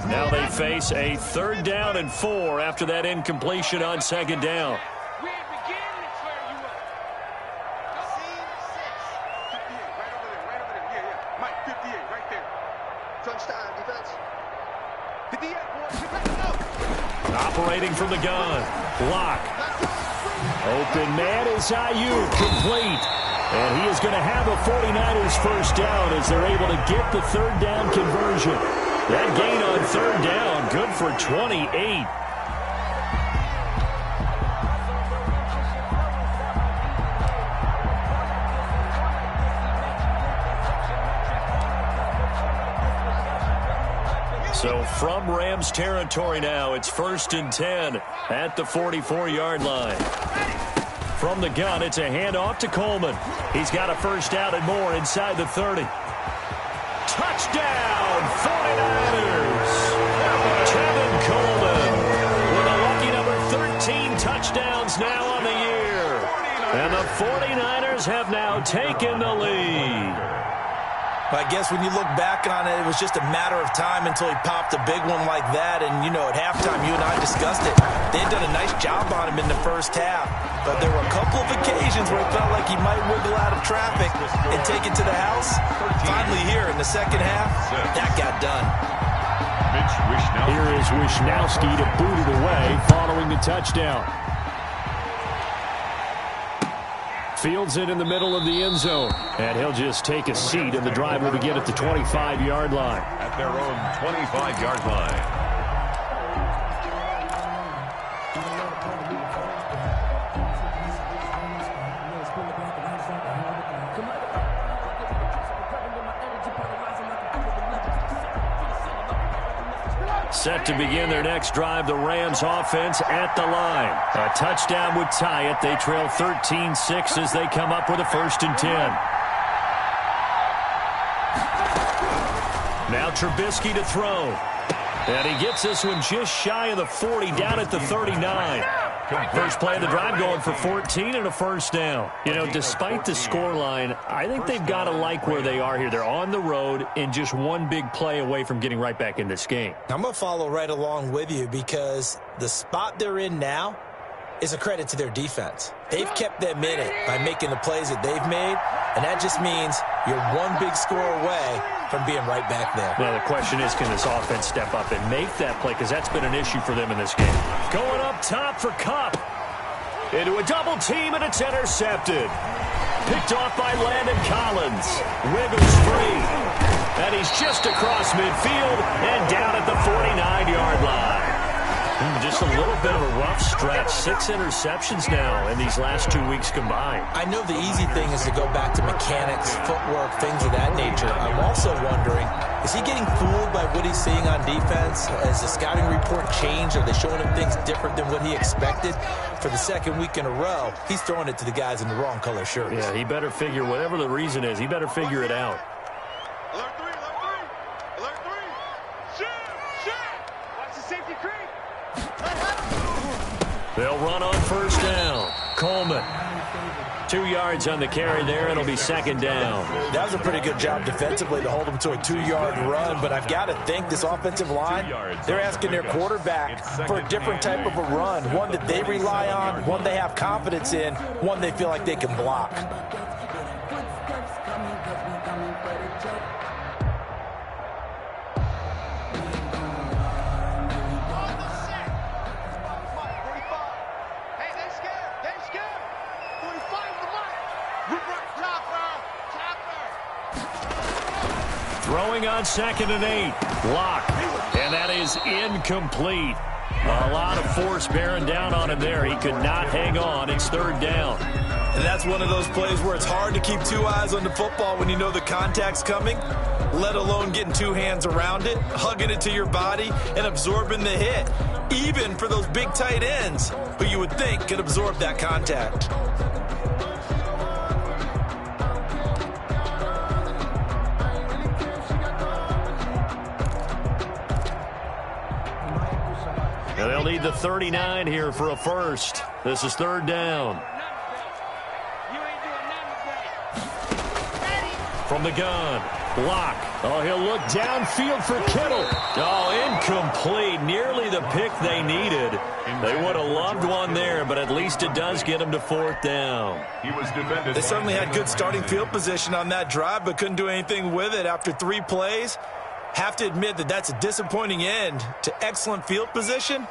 Now they face a 3rd down and 4 after that incompletion on 2nd down. We ain't beginning to clear you up. Scene 6. 58, right over there. Yeah. Mike, 58, right there. Touchdown, defense. 58, boys. Get back up. Operating from the gun. Block. Open man is Ayuk, complete. And he is going to have a 49ers first down as they're able to get the 3rd down conversion. That gain on 3rd down, good for 28. So from Rams territory now, it's 1st and 10 at the 44-yard line. From the gun, it's a handoff to Coleman. He's got a first down and more inside the 30. Touchdown, 49ers! Kevin Coleman with a lucky number 13 touchdowns now on the year. And the 49ers have now taken the lead. I guess when you look back on it, it was just a matter of time until he popped a big one like that. And, you know, at halftime, you and I discussed it. They had done a nice job on him in the first half. But there were a couple of occasions where it felt like he might wiggle out of traffic and take it to the house. Finally here in the second half, that got done. Here is Wishnowski to boot it away following the touchdown. Fields it in the middle of the end zone. And he'll just take a seat, and the drive will begin at the 25-yard line. At their own 25-yard line. Set to begin their next drive, the Rams offense at the line. A touchdown would tie it. They trail 13-6 as they come up with a 1st and 10. Now Trubisky to throw. And he gets this one just shy of the 40, down at the 39. First play of the drive going for 14 and a first down. You know, despite the scoreline, I think they've got to like where they are here. They're on the road and just one big play away from getting right back in this game. I'm going to follow right along with you because the spot they're in now is a credit to their defense. They've kept them in it by making the plays that they've made, and that just means you're one big score away from being right back there. Now, the question is, can this offense step up and make that play? Because that's been an issue for them in this game. Going up top for Kupp. Into a double team, and it's intercepted. Picked off by Landon Collins. Wiggles free. And he's just across midfield and down at the 49-yard line. Just a little bit of a rough stretch. 6 interceptions now in these last 2 weeks combined. I know the easy thing is to go back to mechanics, footwork, things of that nature. I'm also wondering, is he getting fooled by what he's seeing on defense? Has the scouting report changed? Are they showing him things different than what he expected? For the second week in a row, he's throwing it to the guys in the wrong color shirts. Yeah, he better figure, whatever the reason is, he better figure it out. Alert 3, alert 3. Alert 3. Shoot. Watch the safety creep. They'll run on first down. Coleman. 2 yards on the carry there. It'll be second down. That was a pretty good job defensively to hold them to a 2-yard run, but I've got to think this offensive line, they're asking their quarterback for a different type of a run, one that they rely on, one they have confidence in, one they feel like they can block. Throwing on 2nd and 8. Block. And that is incomplete. A lot of force bearing down on him there. He could not hang on. It's 3rd down. And that's one of those plays where it's hard to keep 2 eyes on the football when you know the contact's coming, let alone getting 2 hands around it, hugging it to your body, and absorbing the hit, even for those big tight ends who you would think could absorb that contact. And they'll need the 39 here for a first. This is 3rd down. From the gun. Block. Oh, he'll look downfield for Kittle. Oh, incomplete. Nearly the pick they needed. They would have loved one there, but at least it does get them to 4th down. They certainly had good starting field position on that drive, but couldn't do anything with it after 3 plays. Have to admit that that's a disappointing end to excellent field position.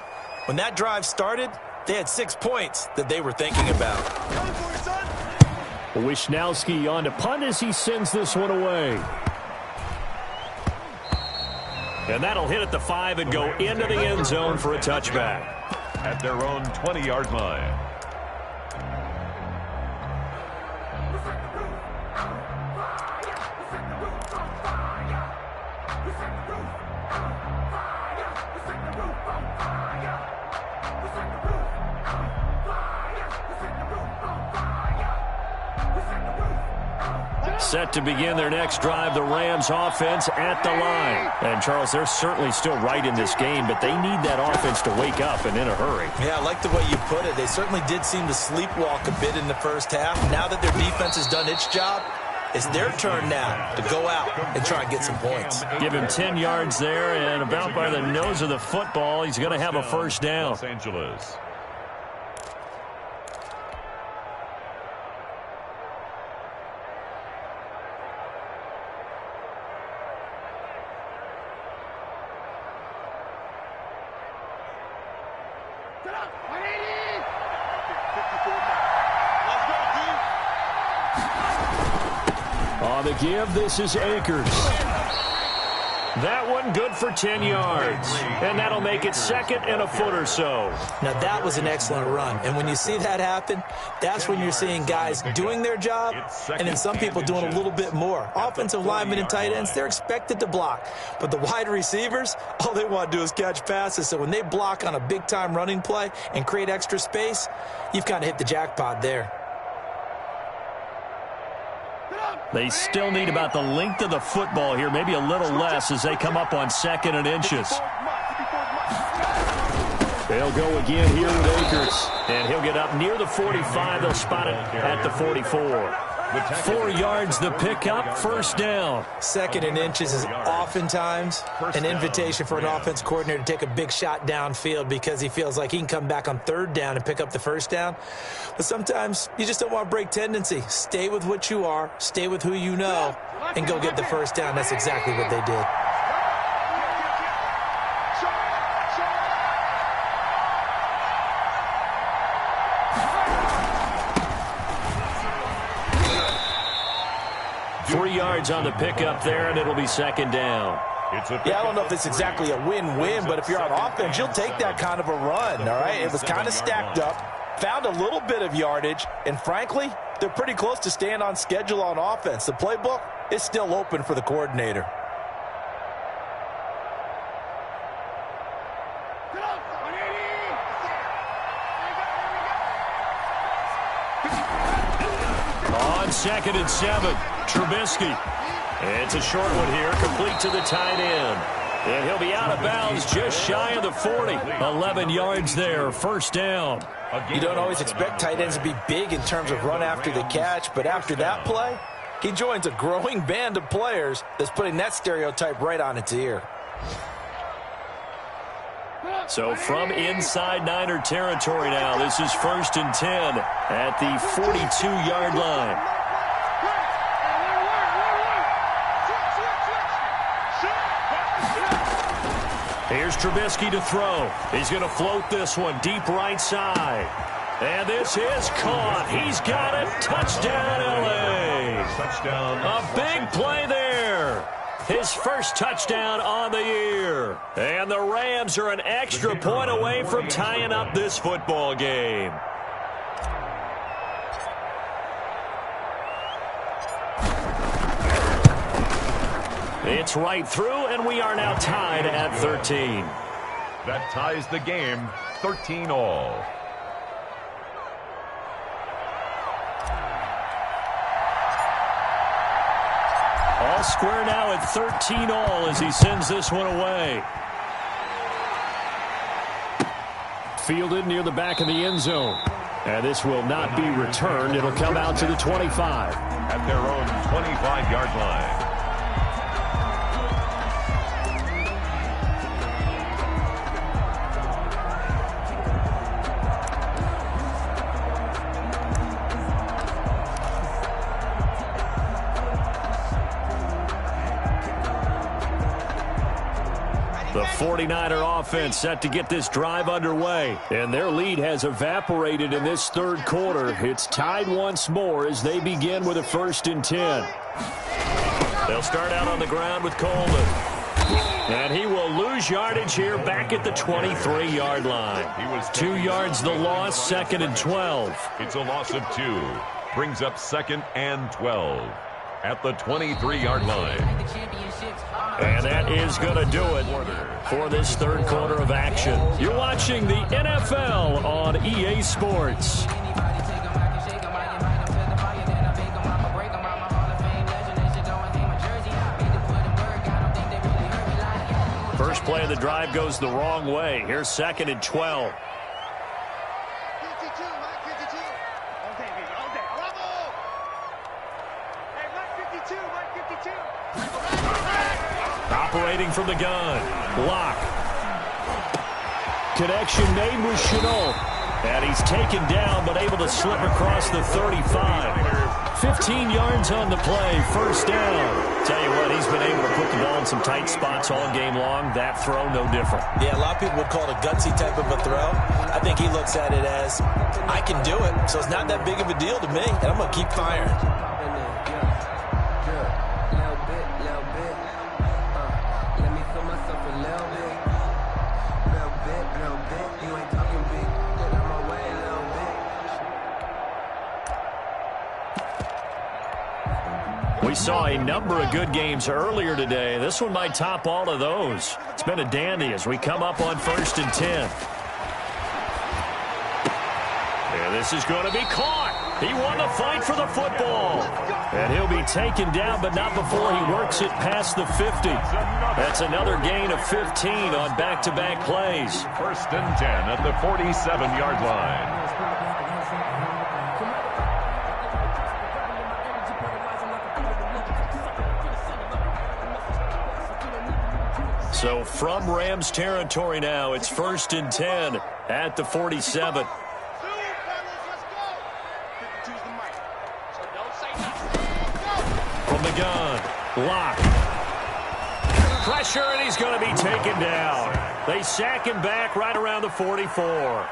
When that drive started, they had 6 points that they were thinking about. Wishnowski on to punt as he sends this one away. And that'll hit at the 5 and go into the end zone for a touchback. At their own 20-yard line. Set to begin their next drive, the Rams offense at the line. And, Charles, they're certainly still right in this game, but they need that offense to wake up and in a hurry. Yeah, I like the way you put it. They certainly did seem to sleepwalk a bit in the first half. Now that their defense has done its job, it's their turn now to go out and try and get some points. Give him 10 yards there, and about by the nose of the football, he's going to have a first down. Los Angeles. On the give, this is Akers. That one good for 10 yards. And that'll make it 2nd and a foot or so. Now, that was an excellent run. And when you see that happen, that's when you're seeing guys doing their job and then some people doing a little bit more. Offensive linemen and tight ends, they're expected to block. But the wide receivers, all they want to do is catch passes. So when they block on a big-time running play and create extra space, you've kind of hit the jackpot there. They still need about the length of the football here, maybe a little less as they come up on 2nd and inches. They'll go again here with Akers. And he'll get up near the 45. They'll spot it at the 44. 4 yards the pickup, first down. 2nd and inches is oftentimes an invitation for an offense coordinator to take a big shot downfield because he feels like he can come back on 3rd down and pick up the first down. But sometimes you just don't want to break tendency. Stay with what you are, stay with who you know, and go get the first down. That's exactly what they did. Yards on the pickup there, and it'll be 2nd down. Yeah, I don't know if it's exactly a win-win, but if you're on offense, you'll take that kind of a run, all right? It was kind of stacked up, found a little bit of yardage, and frankly, they're pretty close to staying on schedule on offense. The playbook is still open for the coordinator. On 2nd and 7, Trubisky. It's a short one here, complete to the tight end. And he'll be out of bounds just shy of the 40. 11 yards there, first down. You don't always expect tight ends to be big in terms of run after the catch, but after that play, he joins a growing band of players that's putting that stereotype right on its ear. So from inside Niner territory now, this is 1st and 10 at the 42-yard line. Here's Trubisky to throw. He's going to float this one deep right side. And this is caught. He's got it. Touchdown, L.A. Touchdown. A big play there. His first touchdown on the year. And the Rams are an extra point away from tying up this football game. It's right through, and we are now tied at 13. That ties the game, 13 all. All square now at 13 all as he sends this one away. Fielded near the back of the end zone. And this will not be returned. It'll come out to the 25. At their own 25-yard line. The 49er offense set to get this drive underway. And their lead has evaporated in this third quarter. It's tied once more as they begin with a 1st and 10. They'll start out on the ground with Coleman. And he will lose yardage here back at the 23-yard line. 2 yards the loss, 2nd and 12. It's a loss of 2. Brings up 2nd and 12. At the 23-yard line. And that is going to do it for this third quarter of action. You're watching the NFL on EA Sports. First play of the drive goes the wrong way. Here's 2nd and 12. Operating from the gun. Block. Connection made with Chenault. And he's taken down but able to slip across the 35. 15 yards on the play. First down. Tell you what, he's been able to put the ball in some tight spots all game long. That throw, no different. Yeah, a lot of people would call it a gutsy type of a throw. I think he looks at it as, I can do it, so it's not that big of a deal to me, and I'm going to keep firing. We saw a number of good games earlier today. This one might top all of those. It's been a dandy as we come up on 1st and 10. And this is going to be caught. He won the fight for the football. And he'll be taken down, but not before he works it past the 50. That's another gain of 15 on back-to-back plays. 1st and 10 at the 47-yard line. So from Rams territory now, it's 1st and 10 at the 47. From the gun, Lock. Pressure, and he's going to be taken down. They sack him back right around the 44.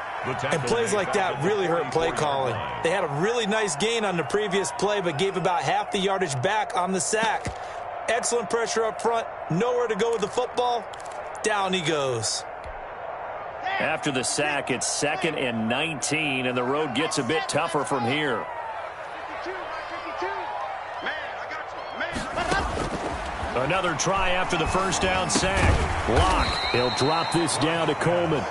And plays like that really hurt play calling. They had a really nice gain on the previous play, but gave about half the yardage back on the sack. Excellent pressure up front, Nowhere to go with the football. Down he goes. After the sack, it's 2nd and 19, and the road gets a bit tougher from here. Another try after the first down sack. Locke, he'll drop this down to Coleman.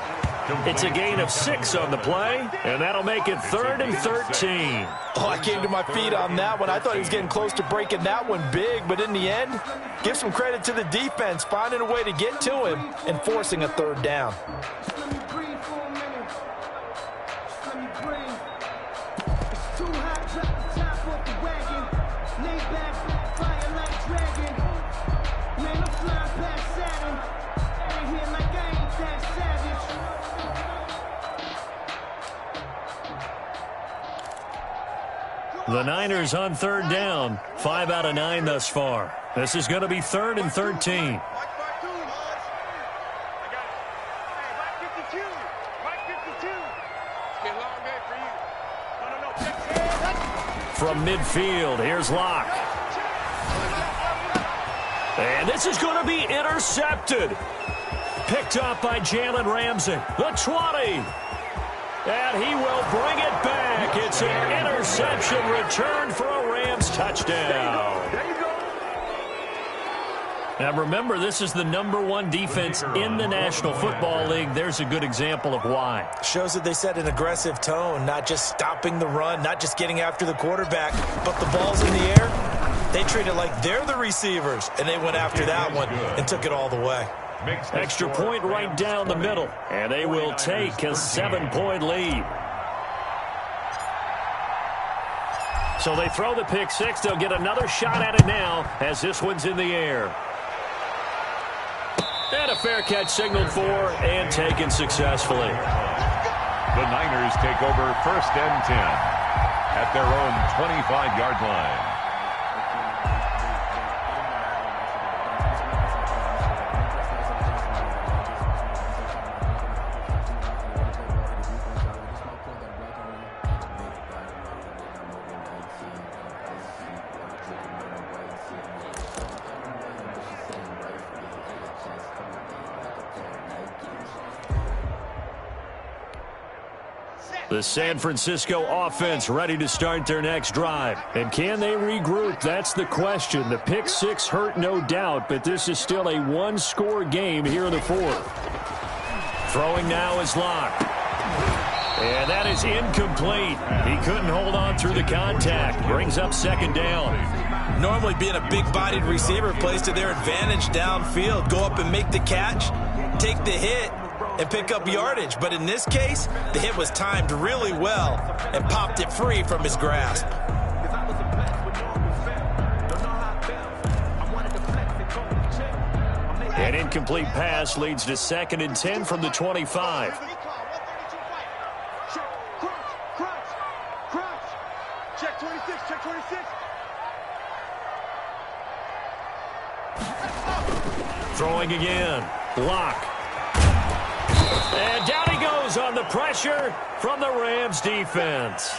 It's a gain of 6 on the play, and that'll make it 3rd and 13. Oh, I came to my feet on that one. I thought he was getting close to breaking that one big, but in the end, give some credit to the defense, finding a way to get to him and forcing a 3rd down. The Niners on 3rd down. 5 out of 9 thus far. This is going to be 3rd and 13. From midfield, here's Locke. And this is going to be intercepted. Picked up by Jalen Ramsey. The 20. And he will bring it back. It's an interception return for a Rams touchdown. Now remember, this is the #1 defense in the National Football League. There's a good example of why. Shows that they set an aggressive tone, not just stopping the run, not just getting after the quarterback, but the ball's in the air. They treat it like they're the receivers, and they went after that one and took it all the way. Extra point right down the middle, and they will take a 7-point lead. So they throw the pick six. They'll get another shot at it now as this one's in the air. And a fair catch signaled for and taken successfully. The Niners take over 1st and 10 at their own 25-yard line. The San Francisco offense ready to start their next drive. And can they regroup? That's the question. The pick six hurt, no doubt, but this is still a one-score game here in the 4th. Throwing now is Locke. And that is incomplete. He couldn't hold on through the contact. Brings up 2nd down. Normally being a big-bodied receiver plays to their advantage downfield. Go up and make the catch, take the hit, and pick up yardage. But in this case, the hit was timed really well and popped it free from his grasp. An incomplete pass leads to 2nd and 10 from the 25. Check 26, check 26. Throwing again. Locke. And down he goes on the pressure from the Rams defense.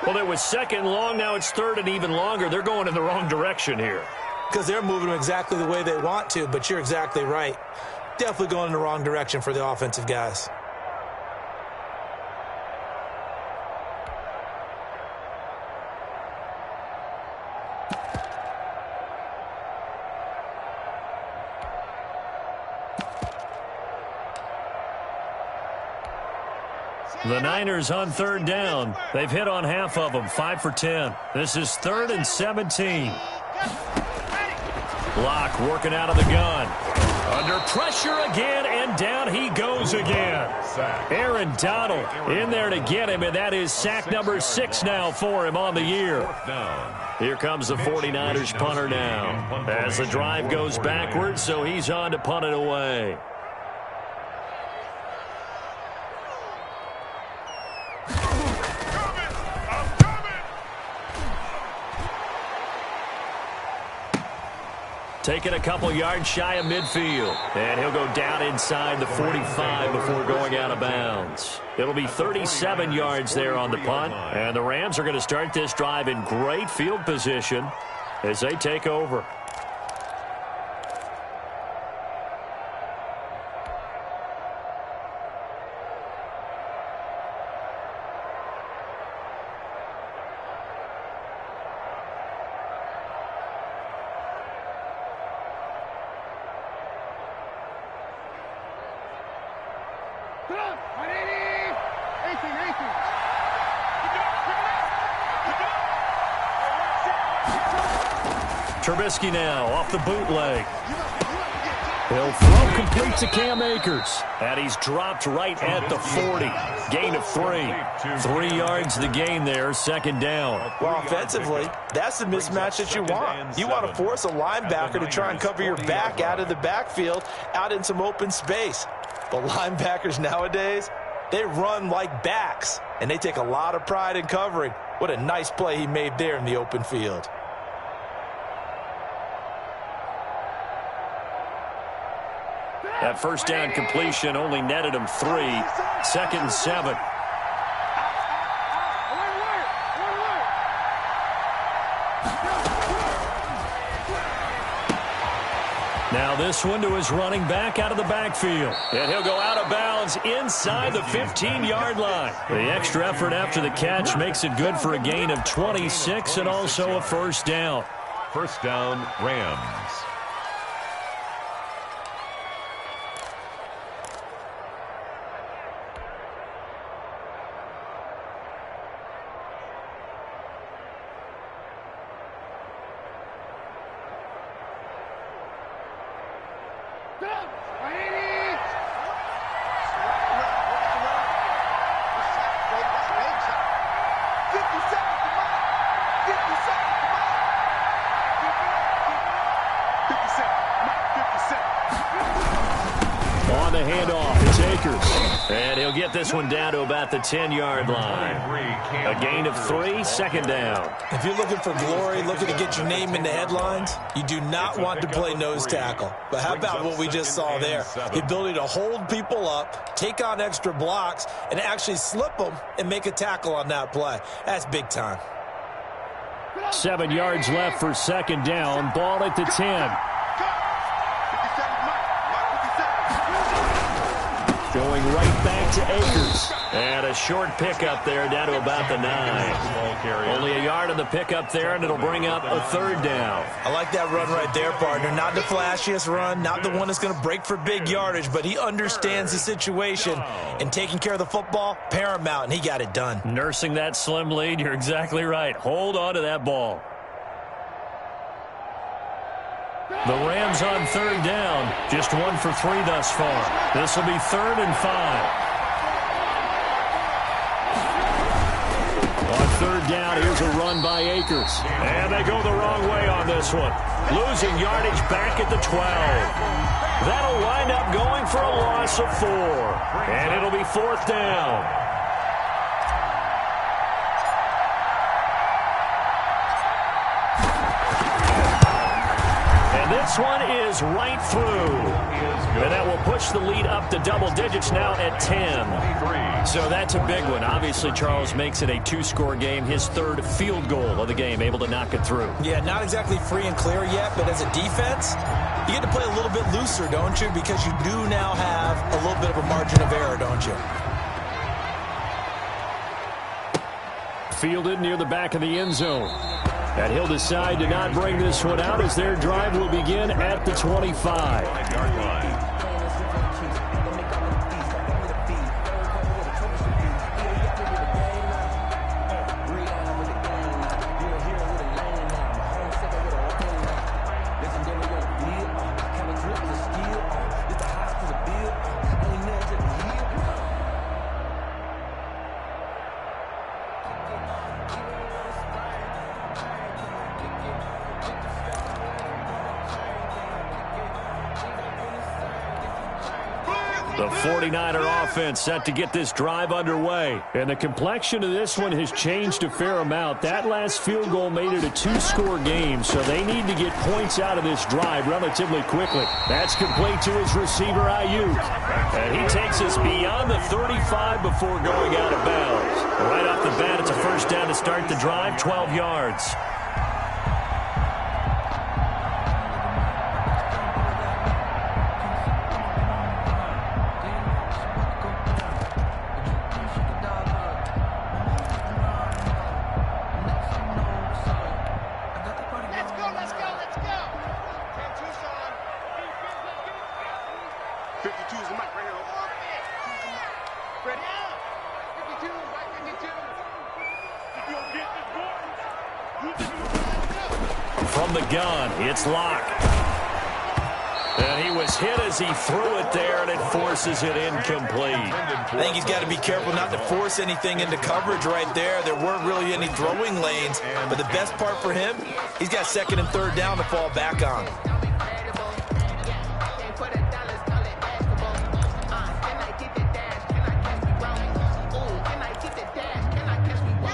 Well, it was 2nd long. Now it's 3rd and even longer. They're going in the wrong direction here. Because they're moving exactly the way they want to, but you're exactly right. Definitely going in the wrong direction for the offensive guys. The Niners on 3rd down. They've hit on half of them, 5 for 10. This is 3rd and 17. Locke working out of the gun. Under pressure again, and down he goes again. Aaron Donald in there to get him, and that is sack number 6 now for him on the year. Here comes the 49ers punter now. As the drive goes backwards, so he's on to punt it away. Taking a couple yards shy of midfield. And he'll go down inside the 45 before going out of bounds. It'll be 37 yards there on the punt. And the Rams are going to start this drive in great field position as they take over. Trubisky now off the bootleg. He'll throw complete to Cam Akers. And he's dropped right at the 40. Gain of 3. 3 yards the gain there, second down. Well, offensively, that's the mismatch that you want. You want to force a linebacker to try and cover your back out of the backfield, out in some open space. But linebackers nowadays, they run like backs, and they take a lot of pride in covering. What a nice play he made there in the open field. That first down completion only netted him 3. 2nd and 7. Now this one to his running back out of the backfield. And he'll go out of bounds inside the 15-yard line. The extra effort after the catch makes it good for a gain of 26 and also a first down. First down, Rams. On the handoff, it's Akers. And he'll get this one down to about the 10-yard line. A gain of 3, second down. If you're looking for glory, looking to get your name in the headlines, you do not want to play nose tackle. But how about what we just saw there? The ability to hold people up, take on extra blocks, and actually slip them and make a tackle on that play. That's big time. 7 yards left for second down. Ball at the 10. Going right back to Akers. And a short pickup there down to about the 9. Only a yard on the pickup there, and it'll bring up a third down. I like that run right there, partner. Not the flashiest run, not the one that's going to break for big yardage, but he understands the situation, and taking care of the football, paramount, and he got it done. Nursing that slim lead, you're exactly right. Hold on to that ball. The Rams on third down. Just 1 for 3 thus far. This will be 3rd and 5. On third down, here's a run by Akers. And they go the wrong way on this one. Losing yardage back at the 12. That'll wind up going for a loss of 4. And it'll be 4th down. This one is right through. And that will push the lead up to double digits now at 10. So that's a big one. Obviously, Charles makes it a 2-score game. His 3rd field goal of the game, able to knock it through. Yeah, not exactly free and clear yet, but as a defense, you get to play a little bit looser, don't you? Because you do now have a little bit of a margin of error, don't you? Fielded near the back of the end zone. And he'll decide to not bring this one out as their drive will begin at the 25. 5-yard line. The 49er offense set to get this drive underway. And the complexion of this one has changed a fair amount. That last field goal made it a 2-score game, so they need to get points out of this drive relatively quickly. That's complete to his receiver, Ayuk. And he takes us beyond the 35 before going out of bounds. Right off the bat, it's a first down to start the drive, 12 yards. From the gun, it's Locke. And he was hit as he threw it there, and it forces it incomplete. I think he's got to be careful not to force anything into coverage right there. There weren't really any throwing lanes, but the best part for him, he's got second and third down to fall back on.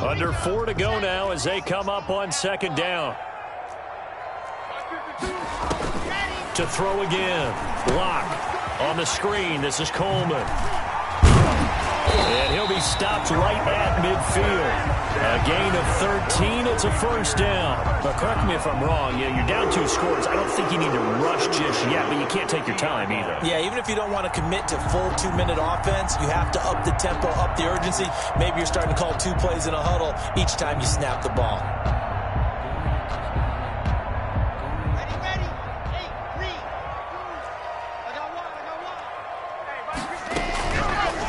Under 4 to go now as they come up on second down. To throw again. Locke on the screen. This is Coleman. And he'll be stopped right at midfield. A gain of 13. It's a first down. But correct me if I'm wrong. You're down 2 scores. I don't think you need to rush just yet, but you can't take your time either. Yeah, even if you don't want to commit to full 2-minute offense, you have to up the tempo, up the urgency. Maybe you're starting to call 2 plays in a huddle each time you snap the ball.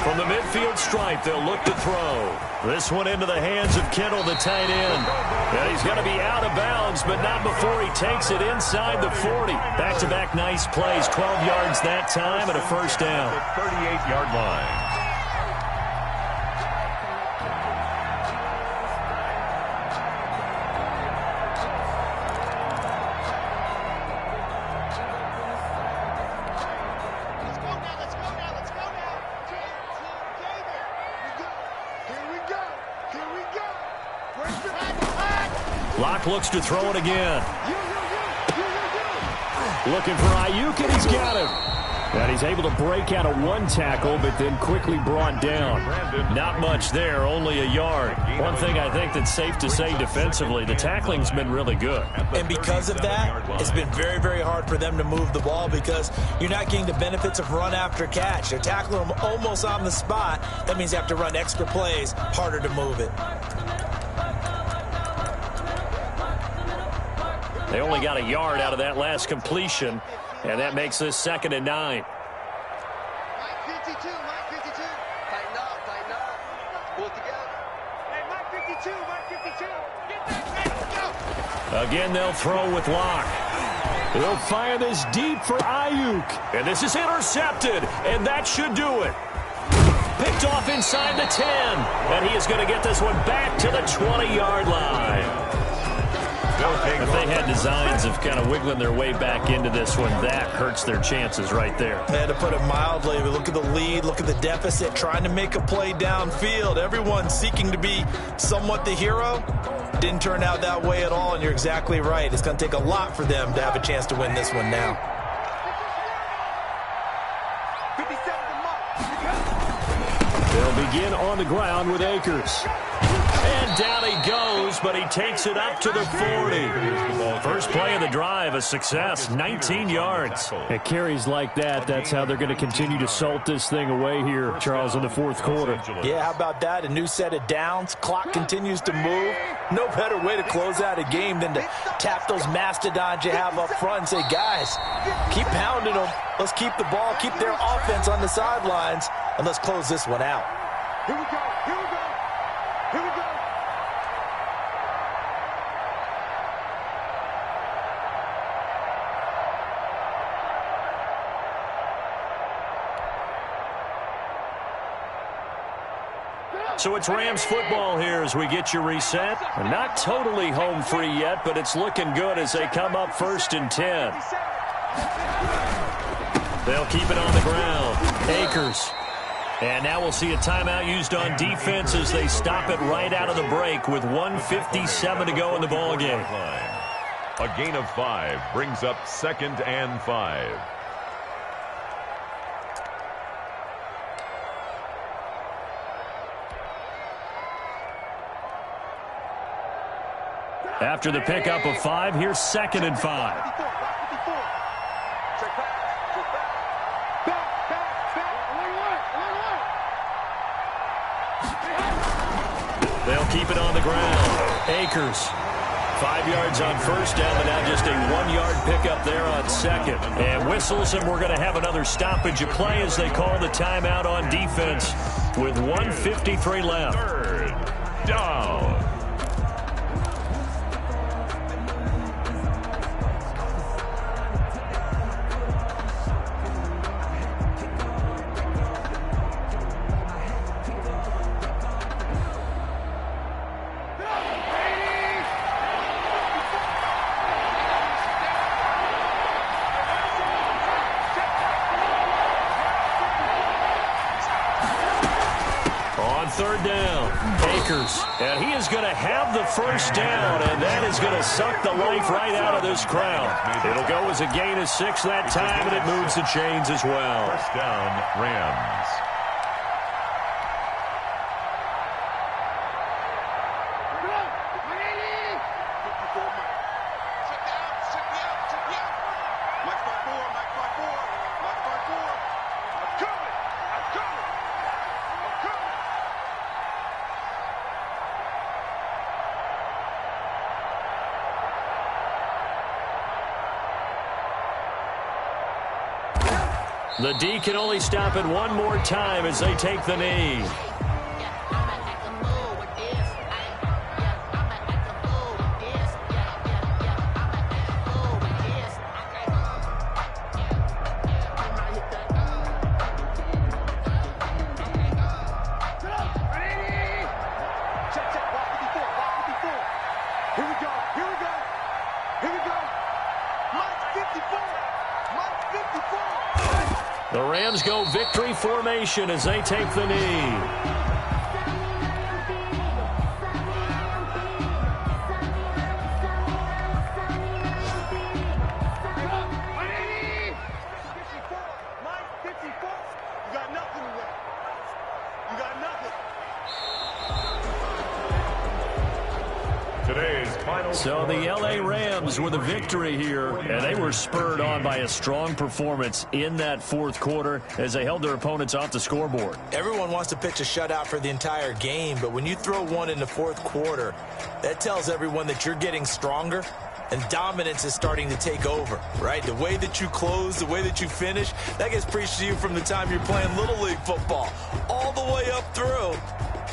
From the midfield stripe, they'll look to throw. This one into the hands of Kittle, the tight end. And he's going to be out of bounds, but not before he takes it inside the 40. Back-to-back nice plays, 12 yards that time and a first down. The 38-yard line. Locke looks to throw it again. Looking for Ayuk, and he's got him. And he's able to break out of 1 tackle, but then quickly brought down. Not much there, only a yard. One thing I think that's safe to say defensively, the tackling's been really good. And because of that, it's been very, very hard for them to move the ball because you're not getting the benefits of run after catch. They're tackling them almost on the spot. That means you have to run extra plays, harder to move it. They only got a yard out of that last completion, and that makes this 2nd and 9. Mike 52, Mike 52. Tighten up. Pull it together. Hey, Mike 52, Mike 52. Get that, go. Again, they'll throw with Locke. They'll fire this deep for Ayuk. And this is intercepted, and that should do it. Picked off inside the 10, and he is going to get this one back to the 20-yard line. If they had designs of kind of wiggling their way back into this one, that hurts their chances right there. They had to put it mildly, but look at the lead, look at the deficit, trying to make a play downfield. Everyone seeking to be somewhat the hero. Didn't turn out that way at all, and you're exactly right. It's going to take a lot for them to have a chance to win this one now. They'll begin on the ground with Akers. And down he goes, but he takes it up to the 40. First play of the drive, a success, 19 yards. At carries like that, that's how they're going to continue to salt this thing away here, Charles, in the 4th quarter. Yeah, how about that? A new set of downs. Clock continues to move. No better way to close out a game than to tap those mastodons you have up front and say, guys, keep pounding them. Let's keep the ball, keep their offense on the sidelines, and let's close this one out. Here we go. Here we go. Here we go. So it's Rams football here as we get you reset. Not totally home free yet, but it's looking good as they come up 1st and 10. They'll keep it on the ground. Akers. And now we'll see a timeout used on defense as they stop it right out of the break with 1:57 to go in the ballgame. A gain of 5 brings up 2nd and 5. After the pickup of 5, here's 2nd and 5. They'll keep it on the ground. Akers. 5 yards on first down, but now just a 1-yard pickup there on 2nd. And whistles, and we're going to have another stoppage of play as they call the timeout on defense with 1:53 left. 3rd down. third down. Akers, and he is going to have the first down, and that is going to suck the life right out of this crowd. It'll go as a gain of 6 that time, and it moves the chains as well. First down, Rams. The D can only stop it one more time as they take the knee. The Rams go victory formation as they take the knee. So the L.A. Rams with a victory here, and they were spurred on by a strong performance in that fourth quarter as they held their opponents off the scoreboard. Everyone wants to pitch a shutout for the entire game, but when you throw one in the fourth quarter, that tells everyone that you're getting stronger and dominance is starting to take over, right? The way that you close, the way that you finish, that gets preached to you from the time you're playing Little League football all the way up through.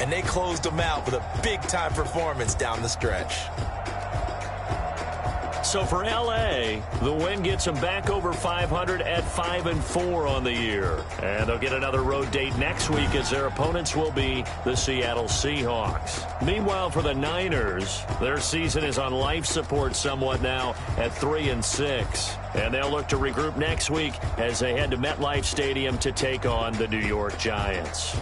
And they closed them out with a big-time performance down the stretch. So for L.A., the win gets them back over 500 at 5-4 on the year. And they'll get another road date next week as their opponents will be the Seattle Seahawks. Meanwhile, for the Niners, their season is on life support somewhat now at 3-6. And they'll look to regroup next week as they head to MetLife Stadium to take on the New York Giants.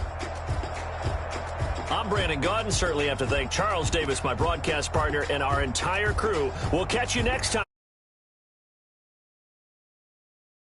I'm Brandon Gaudin. Certainly have to thank Charles Davis, my broadcast partner, and our entire crew. We'll catch you next time.